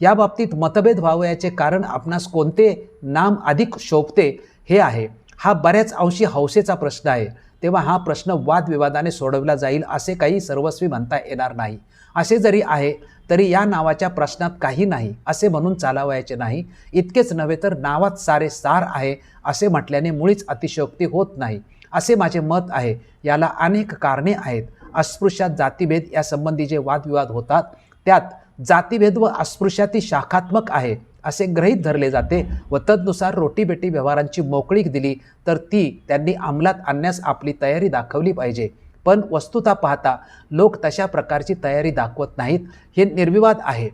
या बाबतीत मतभेद व्हावयाचे कारण आपणास कोणते नाम अधिक शोभते हे आहे. हा बऱ्याच अंशी हौसेचा प्रश्न आहे. तेव्हा हा प्रश्न वादविवादाने सोडवला जाईल असे काही सर्वस्वी म्हणता येणार नाही. असे जरी आहे तरी या नावाच्या प्रश्नात काही नाही असे म्हणून चालावयाचे नाही. इतकेच नव्हे तर नावात सारे सार आहे असे म्हटल्याने मुळीच अतिशयोक्ती होत नाही असे माझे मत आहे. याला अनेक कारणे आहेत. अस्पृश्यात जातीभेद यासंबंधी जे वादविवाद होतात त्यात जातीभेद व अस्पृश्याती शाखात्मक आहे असे गृहीत धरले जाते व तदनुसार रोटीबेटी व्यवहारांची मोकळीक दिली तर ती त्यांनी अंमलात आणण्यास आपली तयारी दाखवली पाहिजे. पण वस्तुता पाहता लोक तशा प्रकारची तयारी दाखवत नाहीत हे निर्विवाद आहे.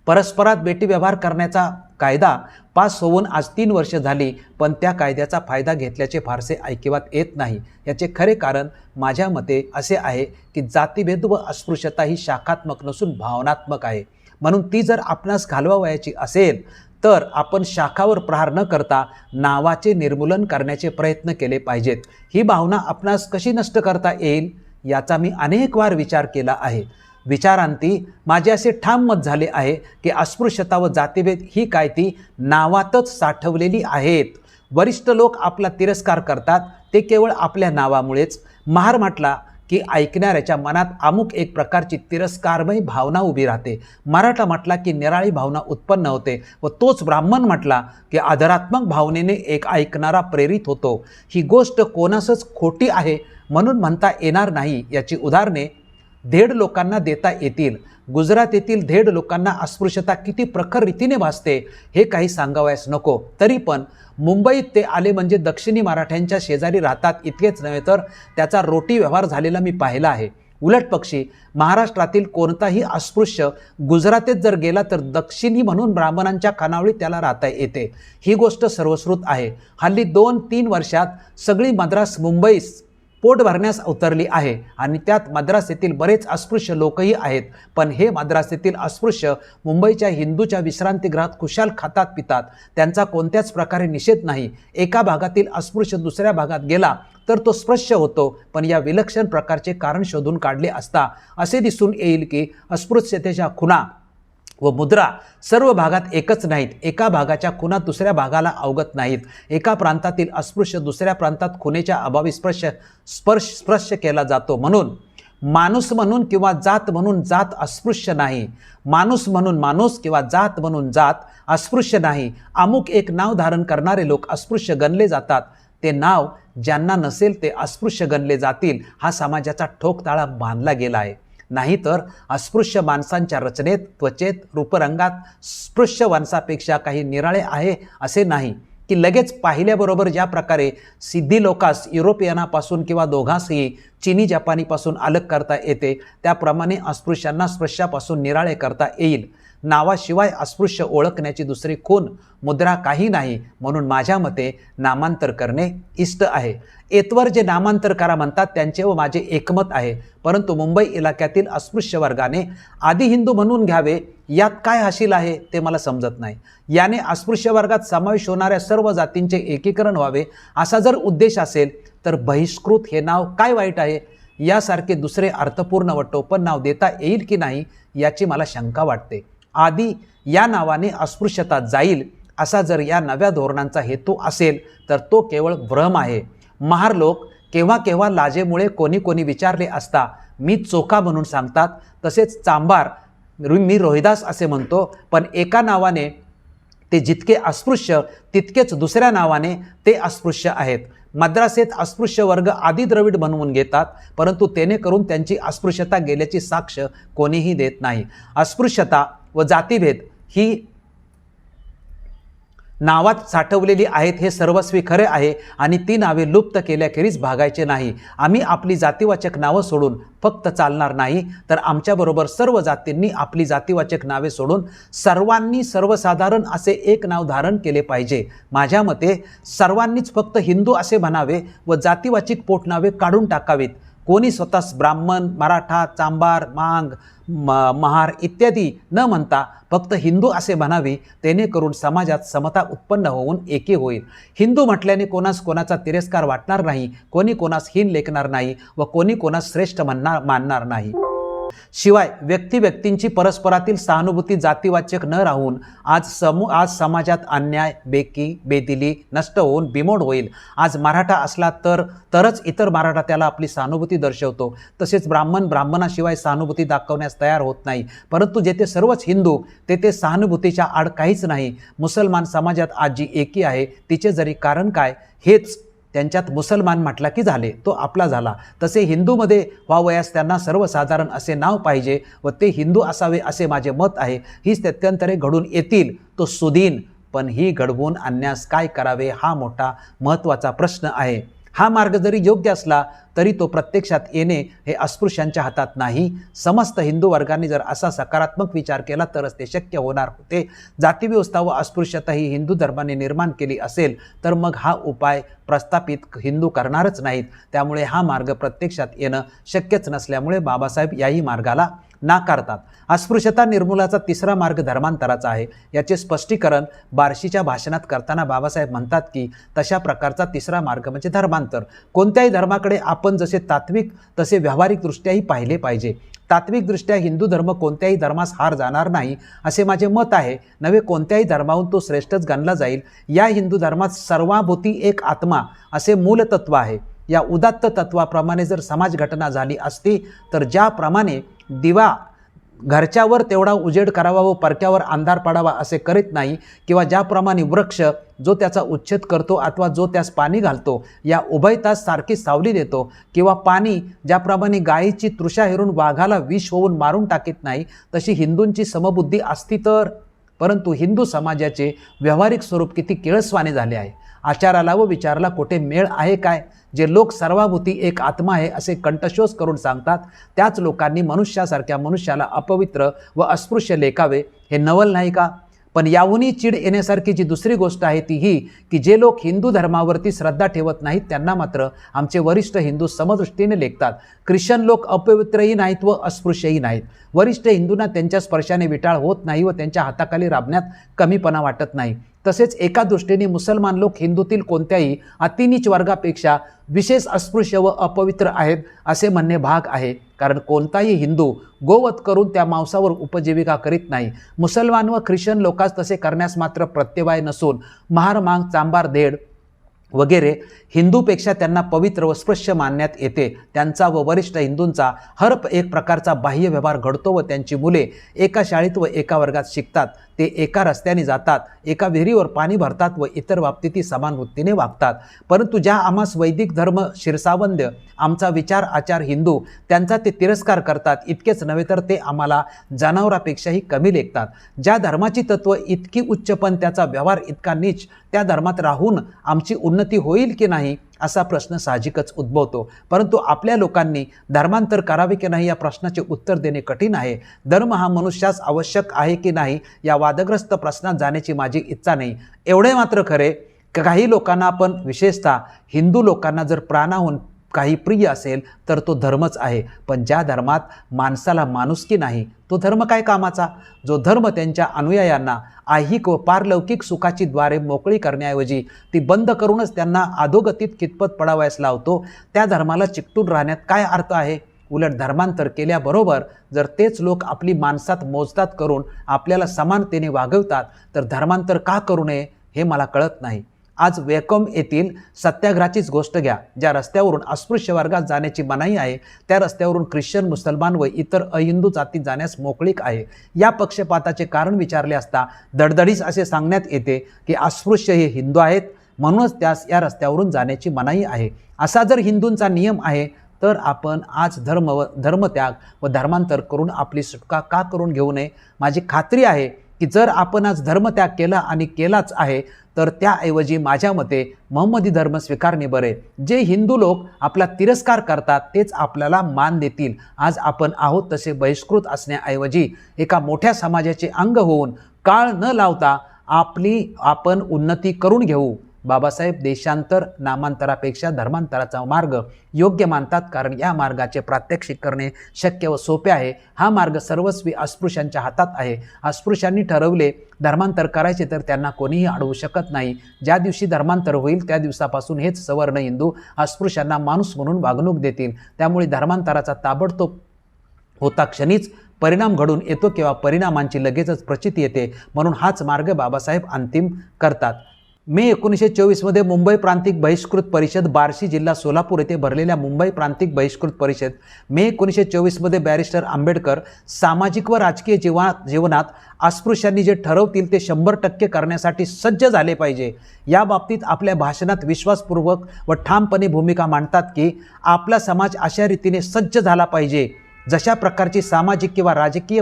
परस्परात बेटी व्यवहार करण्याचा कायदा पास होऊन आज 3 वर्ष झाली, पण त्या कायद्याचा फायदा घेतल्याचे फारसे ऐकिवात येत नाही. याचे खरे कारण माझ्या मते असे आहे की जातीभेद व अस्पृश्यता ही शाखात्मक नसून भावनात्मक आहे. म्हणून ती जर आपणास घालवावयाची असेल तर आपण शाखावर प्रहार न करता नावाचे निर्मूलन करण्याचे प्रयत्न केले पाहिजेत. ही भावना आपणास कशी नष्ट करता येईल याचा मी अनेक वार विचार केला आहे. विचारांती माझे असे ठाम मत झाले आहे की अस्पृश्यता व जातीभेद ही काय ती नावातच साठवलेली आहेत. वरिष्ठ लोक आपला तिरस्कार करतात ते केवळ आपल्या नावामुळेच. महार म्हटला की ऐकणाऱ्याच्या मनात अमुक एक प्रकारची तिरस्कारमय भावना उभी राहते. मराठा म्हटला की निराळी भावना उत्पन्न होते व तोच ब्राह्मण म्हटला की आदरात्मक भावनेने एक ऐकणारा प्रेरित होतो. ही गोष्ट कोणासच खोटी आहे म्हणून म्हणता येणार नाही. याची उदाहरणे धेड लोकांना देता येतील. गुजरात येथील धेड लोकांना अस्पृश्यता किती प्रखर रीतीने भासते हे काही सांगावयास नको. तरी पण मुंबईत ते आले म्हणजे दक्षिणी मराठ्यांच्या शेजारी राहतात इतकेच नव्हे तर त्याचा रोटी व्यवहार झालेला मी पाहिला आहे. उलट पक्षी महाराष्ट्रातील कोणताही अस्पृश्य गुजरातेत जर गेला तर दक्षिणी म्हणून ब्राह्मणांच्या खानावळी त्याला राहता येते. ही गोष्ट सर्वश्रुत आहे. हल्ली 2-3 वर्षात सगळी मद्रास मुंबईस पोट भरण्यास उतरली आहे आणि त्यात मद्रास येथील बरेच अस्पृश्य लोकही आहेत. पण हे मद्रास येथील अस्पृश्य मुंबईच्या हिंदूच्या विश्रांतीगृहात खुशाल खातात पितात. त्यांचा कोणत्याच प्रकारे निषेध नाही. एका भागातील अस्पृश्य दुसऱ्या भागात गेला तर तो स्पृश्य होतो. पण या विलक्षण प्रकारचे कारण शोधून काढले असता असे दिसून येईल की अस्पृश्यतेच्या खुणा व मुद्रा सर्व भागात एकच नाहीत. एका भागाच्या खुणा दुसऱ्या भागाला अवगत नाहीत. एका प्रांतातील अस्पृश्य दुसऱ्या प्रांतात खुणेच्या अभावी स्पर्श केला जातो. म्हणून माणूस म्हणून किंवा जात म्हणून जात अस्पृश्य नाही. माणूस म्हणून माणूस किंवा जात म्हणून जात अस्पृश्य नाही. अमुक एक नाव धारण करणारे लोक अस्पृश्य गणले जातात. ते नाव ज्यांना नसेल ते अस्पृश्य गणले जातील हा समाजाचा ठोकताळा बांधला गेला आहे. नाहीतर अस्पृश्य माणसांच्या रचनेत त्वचेत रूपरंगात स्पृश्य वंशापेक्षा काही निराळे आहे असे नाही की लगेच पाहिल्याबरोबर ज्या प्रकारे सिद्धी लोकास युरोपियनापासून किंवा दोघांसही चीनी जपानीपासून अलग करता येते त्याप्रमाणे अस्पृश्यांना स्पृश्यापासून निराळे करता येईल. नावाशिवाय अस्पृश्य ओळखण्याची दुसरी खूण मुद्रा काही नाही. म्हणून माझ्या मते नामांतर करणे इष्ट आहे. येतवर जे नामांतर करा म्हणतात त्यांचे व माझे एकमत आहे. परंतु मुंबई इलाक्यातील अस्पृश्य वर्गाने आदी हिंदू म्हणून घ्यावे यात काय हाशील आहे ते मला समजत नाही. याने अस्पृश्य वर्गात समावेश होणाऱ्या सर्व जातींचे एकीकरण व्हावे असा जर उद्देश असेल तर बहिष्कृत हे नाव काय वाईट आहे. यासारखे दुसरे अर्थपूर्ण व टोपण नाव देता येईल की नाही याची मला शंका वाटते. आदी या नावाने अस्पृश्यता जाईल असा जर या नव्या धोरणांचा हेतू असेल तर तो केवळ भ्रम आहे. महार लोक केव्हा केव्हा लाजेमुळे कोणी कोणी विचारले असता मी चोखा म्हणून सांगतात. तसेच चांभार मी रोहिदास असे म्हणतो. पण एका नावाने ते जितके अस्पृश्य तितकेच दुसऱ्या नावाने ते अस्पृश्य आहेत. मद्रासेत अस्पृश्य वर्ग आदी द्रविड बनवून घेतात परंतु तेने करून त्यांची अस्पृश्यता गेल्याची साक्ष कोणीही देत नाही. अस्पृश्यता व जातीभेद ही नावात साठवलेली आहेत हे सर्वस्वी खरे आहे आणि ती नावे लुप्त केल्याखेरीज भागायचे नाही. आम्ही आपली जातीवाचक नावं सोडून फक्त चालणार नाही तर आमच्याबरोबर सर्व जातींनी आपली जातीवाचक नावे सोडून सर्वांनी सर्वसाधारण असे एक नाव धारण केले पाहिजे. माझ्या मते सर्वांनीच फक्त हिंदू असे म्हणावे व जातीवाचिक पोटनावे काढून टाकावीत. कोणी स्वतःस ब्राह्मण मराठा चांभार मांग महार इत्यादी न म्हणता फक्त हिंदू असे म्हणावे. तेणेकरून समाजात समता उत्पन्न होऊन एकी होईल. हिंदू म्हटल्याने कोणास कोणाचा तिरस्कार वाटणार नाही. कोणी कोणास हीन लेखणार नाही व कोणी कोणास श्रेष्ठ मानणार नाही. शिवाय व्यक्तिंची परस्परातील सहानुभूती जातीवाचक न राहून आज समाजात अन्याय, बेदिली नष्ट होऊन बिमोड होईल. आज मराठा असला तरच इतर मराठा त्याला आपली सहानुभूती दर्शवतो. तसेच ब्राह्मणाशिवाय सहानुभूती दाखवण्यास तयार होत नाही. परंतु जेथे सर्वच हिंदू तेथे सहानुभूतीच्या आड काहीच नाही. मुसलमान समाजात आज जी एकी आहे तिचे जरी कारण काय, हेच त्यांच्यात मुसलमान म्हटला की झाले, तो आपला झाला. तसे हिंदूमध्ये व्हावयास त्यांना सर्वसाधारण असे नाव पाहिजे व ते हिंदू असावे असे माझे मत आहे. ही स्थित्यंतरे घडून येतील तो सुदीन, पण ही घडवून आणण्यास काय करावे हा मोठा महत्त्वाचा प्रश्न आहे. हा मार्ग जरी योग्य असला तरी तो प्रत्यक्षात येणे हे अस्पृश्यांच्या हातात नाही. समस्त हिंदू वर्गांनी जर असा सकारात्मक विचार केला तरच ते शक्य होणार होते. जातीव्यवस्था व अस्पृश्यता ही हिंदू धर्माने निर्माण केली असेल तर मग हा उपाय प्रस्थापित हिंदू करणारच नाहीत. त्यामुळे हा मार्ग प्रत्यक्षात येणं शक्यच नसल्यामुळे बाबासाहेब याही मार्गाला नाकारतात. अस्पृश्यता निर्मूलनाचा तिसरा मार्ग धर्मांतराचा आहे. याचे स्पष्टीकरण बार्शीच्या भाषणात करताना बाबासाहेब म्हणतात की तशा प्रकारचा तिसरा मार्ग म्हणजे धर्मांतर. कोणत्याही धर्माकडे आपण जसे तात्विक तसे व्यावहारिकदृष्ट्याही पाहिले पाहिजे. तात्विकदृष्ट्या हिंदू धर्म कोणत्याही धर्मास हार जाणार नाही असे माझे मत आहे. नव्हे कोणत्याही धर्माहून तो श्रेष्ठच गणला जाईल. या हिंदू धर्मात सर्वाभूती एक आत्मा असे मूलतत्व आहे. या उदात्त तत्वाप्रमाणे जर समाज घटना झाली असती तर ज्याप्रमाणे दिवा घरच्यावर तेवढा उजेड करावा व परक्यावर अंधार पडावा असे करीत नाही, किंवा ज्याप्रमाणे वृक्ष जो त्याचा उच्छेद करतो अथवा जो त्यास पाणी घालतो या उभयतास सारखी सावली देतो, किंवा पाणी ज्याप्रमाणे गायीची तृषा हेरून वाघाला विष होऊन मारून टाकीत नाही, तशी हिंदूंची समबुद्धी असती तर. परंतु हिंदू समाजाचे व्यावहारिक स्वरूप किती किळसवाने झाले आहे. आचाराला व विचाराला कुठे मेळ आहे काय? जे लोक सर्वाभूती एक आत्मा आहे असे कंठशोध करून सांगतात त्याच लोकांनी मनुष्यासारख्या मनुष्याला अपवित्र व अस्पृश्य लेखावे हे नवल नाही का? पण याहूनही चीड येण्यासारखी जी दुसरी गोष्ट आहे ती ही की जे लोक हिंदू धर्मावरती श्रद्धा ठेवत नाहीत त्यांना मात्र आमचे वरिष्ठ हिंदू समदृष्टीने लेखतात. ख्रिश्चन लोक अपवित्रही नाहीत व अस्पृश्यही नाहीत. वरिष्ठ हिंदूंना त्यांच्या स्पर्शाने विटाळ होत नाही व त्यांच्या हाताखाली राबण्यात कमीपणा वाटत नाही. तसेच एका दृष्टीने मुसलमान लोक हिंदूतील कोणत्याही अतिनीच वर्गापेक्षा विशेष अस्पृश्य व अपवित्र आहेत असे म्हणणे भाग आहे. कारण कोणताही हिंदू गोवध करून त्या मांसावर उपजीविका करीत नाही. मुसलमान व ख्रिश्चन लोकांस तसे करण्यास मात्र प्रत्यवाय नसून महार, मांग, चांबार, धेड वगैरे हिंदूपेक्षा त्यांना पवित्र व स्पृश्य मानण्यात येते. त्यांचा व वरिष्ठ हिंदूंचा हर एक प्रकारचा बाह्य व्यवहार घडतो व त्यांची मुले एका शाळेत व एका वर्गात शिकतात. ते एका रस्त्याने जातात, एका विहिरीवर पाणी भरतात व इतर बाबतीतही समान वृत्तीने वागतात. परंतु ज्या आम्हास वैदिक धर्म शिरसावंद्य आमचा विचार आचार हिंदू त्यांचा ते तिरस्कार करतात. इतकेच नव्हे तर ते आम्हाला जनावरापेक्षाही कमी लेखतात. ज्या धर्माची तत्व इतकी उच्च पण त्याचा व्यवहार इतका नीच, त्या धर्मात राहून आमची उन्नती होईल की नाही असा प्रश्न साहजिकच उद्भवतो. परंतु आपल्या लोकांनी धर्मांतर करावे की नाही या प्रश्नाचे उत्तर देणे कठीण आहे. धर्म हा मनुष्यास आवश्यक आहे की नाही या वादग्रस्त प्रश्नात जाण्याची माझी इच्छा नाही. एवढे मात्र खरे काही लोकांना, पण विशेषतः हिंदू लोकांना जर प्राणाहून काही प्रिय असेल तर तो धर्मच आहे. पण ज्या धर्मात माणसाला माणुसकी नाही तो धर्म काय कामाचा? जो धर्म त्यांच्या अनुयायांना ऐहिक व पारलौकिक सुखाची द्वारे मोकळी करण्याऐवजी ती बंद करूनच त्यांना अधोगतीत कितपत पडावयास लावतो त्या धर्माला चिकटून राहण्यात काय अर्थ आहे? उलट धर्मांतर केल्याबरोबर जर तेच लोक आपली माणसात मोजदाद करून आपल्याला समानतेने वागवतात तर धर्मांतर का करू नये हे मला कळत नाही. आज वेकम येथील सत्याग्रहाचीच गोष्ट घ्या. ज्या रस्त्यावरून अस्पृश्य वर्गात जाण्याची मनाई आहे त्या रस्त्यावरून ख्रिश्चन, मुसलमान व इतर अहिंदू जातीत जाण्यास मोकळीक आहे. या पक्षपाताचे कारण विचारले असता दडदडीस असे सांगण्यात येते की अस्पृश्य हे हिंदू आहेत म्हणूनच त्यास या रस्त्यावरून जाण्याची मनाई आहे. असा जर हिंदूंचा नियम आहे तर आपण आज धर्मत्याग व धर्मांतर करून आपली सुटका का करून घेऊ नये? माझी खात्री आहे की जर आपण आज धर्मत्याग केला आणि केलाच आहे तर त्याऐवजी माझ्या मते मोहम्मदी धर्म स्वीकारणे बरे. जे हिंदू लोक आपला तिरस्कार करतात तेच आपल्याला मान देतील. आज आपण आहोत तसे बहिष्कृत असण्याऐवजी एका मोठ्या समाजाचे अंग होऊन काळ न लावता आपण उन्नती करून घेऊ. बाबासाहेब देशांतर नामांतरापेक्षा धर्मांतराचा मार्ग योग्य मानतात, कारण या मार्गाचे प्रात्यक्षिक करणे शक्य व सोपे आहे. हा मार्ग सर्वस्वी अस्पृश्यांच्या हातात आहे. अस्पृश्यांनी ठरवले धर्मांतर करायचे तर त्यांना कोणीही अडवू शकत नाही. ज्या दिवशी धर्मांतर होईल त्या दिवसापासून हेच सवर्ण हिंदू अस्पृश्यांना माणूस म्हणून वागणूक देतील. त्यामुळे धर्मांतराचा ताबडतोब होता क्षणीच परिणाम घडून येतो किंवा परिणामांची लगेचच प्रचिती येते, म्हणून हाच मार्ग बाबासाहेब अंतिम करतात. मे 1924 मुंबई प्रांतिक बहिष्कृत परिषद, बार्शी जिल्हा सोलापूर येथे भरलेल्या मुंबई प्रांतिक बहिष्कृत परिषद मे 1924 बॅरिस्टर आंबेडकर सामाजिक व राजकीय जीवनात अस्पृश्यांनी जे ठरवतील ते 100% करण्यासाठी सज्ज झाले पाहिजे. या बाबतीत आपल्या भाषणात विश्वासपूर्वक व ठामपणे भूमिका मांडतात की आपला समाज अशा रीतीने सज्ज झाला पाहिजे जशा प्रकारची सामाजिक किंवा राजकीय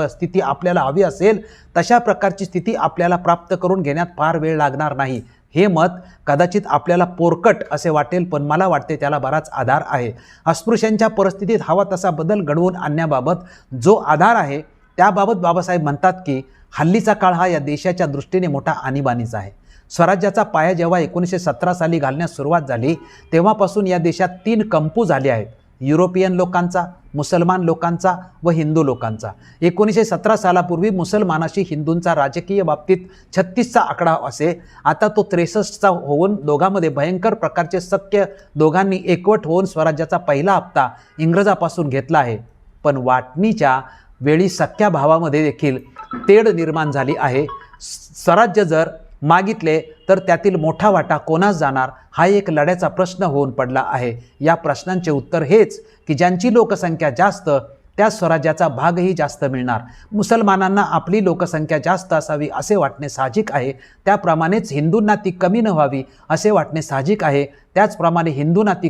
स्थिती आपल्याला हवी असेल तशा प्रकारची स्थिती आपल्याला प्राप्त करून घेण्यात फार वेळ लागणार नाही. हे मत कदाचित आपल्याला पोरकट असे वाटेल, पण मला वाटते त्याला बराच आधार आहे. अस्पृश्यांच्या परिस्थितीत हवा तसा बदल घडवून आणण्याबाबत जो आधार आहे त्याबाबत बाबासाहेब म्हणतात की हल्लीचा काळ हा या देशाच्या दृष्टीने मोठा आणीबाणीचा आहे. स्वराज्याचा पाया जेव्हा 1917 साली घालण्यास सुरुवात झाली तेव्हापासून या देशात 3 कंपू झाले आहेत: युरोपियन लोकांचा, मुसलमान लोकांचा व हिंदू लोकांचा. 1917 सालापूर्वी मुसलमानाशी हिंदूंचा राजकीय बाबतीत 36चा आकडा असे, आता तो 63चा होऊन दोघांमध्ये भयंकर प्रकारचे सख्य दोघांनी एकवट होऊन स्वराज्याचा पहिला हप्ता इंग्रजापासून घेतला आहे. पण वाटणीच्या वेळी सख्या भावामध्ये देखील तेढ निर्माण झाली आहे. स्वराज्य जर मागितले तर त्यातील मोठा वाटा कोणास जाणार हा एक लढ्याचा प्रश्न होऊन पडला आहे. या प्रश्नांचे उत्तर हेच की ज्यांची लोकसंख्या जास्त त्या स्वराज्याचा भागही जास्त मिळणार. मुसलमानांना आपली लोकसंख्या जास्त असावी असे वाटणे साहजिक आहे, त्याप्रमाणेच हिंदूंना ती कमी न व्हावी असे वाटणे साहजिक आहे. त्याचप्रमाणे हिंदूंना ती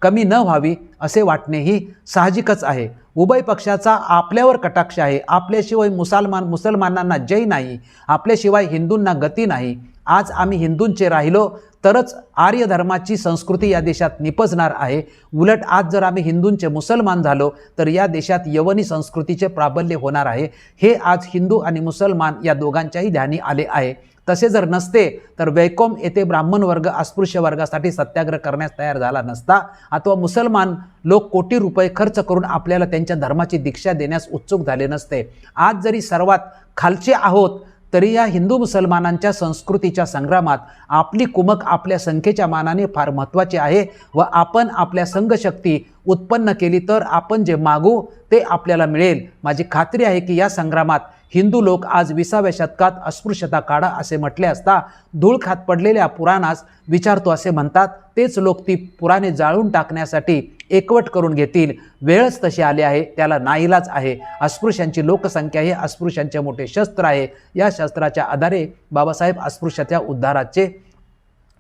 कमी न व्हावी असे वाटणेही साहजिकच आहे. उभय पक्षाचा आपल्यावर कटाक्ष आहे. आपल्याशिवाय मुसलमानांना जय नाही, आपल्याशिवाय हिंदूंना गती नाही. आज आम्ही हिंदूंचे राहिलो तरच आर्य धर्माची संस्कृती या देशात निपजणार आहे. उलट आज जर आम्ही हिंदूंचे मुसलमान झालो तर या देशात यवनी संस्कृतीचे प्राबल्य होणार आहे. हे आज हिंदू आणि मुसलमान या दोघांच्याही ध्यानी आले आहे. तसे जर नसते तर वैकोम येथे ब्राह्मण वर्ग अस्पृश्य वर्गासाठी सत्याग्रह करण्यास तयार झाला नसता, अथवा मुसलमान लोक कोटी रुपये खर्च करून आपल्याला त्यांच्या धर्माची दीक्षा देण्यास उत्सुक झाले नसते. आज जरी सर्वात खालचे आहोत तरी या हिंदू मुसलमानांच्या संस्कृतीच्या संग्रामात आपली कुमक आपल्या संख्येच्या मानाने फार महत्त्वाची आहे व आपण आपल्या संघशक्ती उत्पन्न केली तर आपण जे मागू ते आपल्याला मिळेल. माझी खात्री आहे की या संग्रामात हिंदू लोक आज 20व्या शतकात अस्पृश्यता काढा असे म्हटले असता धूळ खात पडलेल्या पुराणास विचारतो असे म्हणतात. तेच लोक ती पुराणे जाळून टाकण्यासाठी एकवट करून घेतील. वेळच तशी आली आहे, त्याला नाईलाज आहे. अस्पृश्यांची लोकसंख्या हे अस्पृश्यांचे मोठे शस्त्र आहे. या शस्त्राच्या आधारे बाबासाहेब अस्पृश्यतेच्या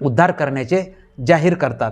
उद्धार करण्याचे जाहीर करतात.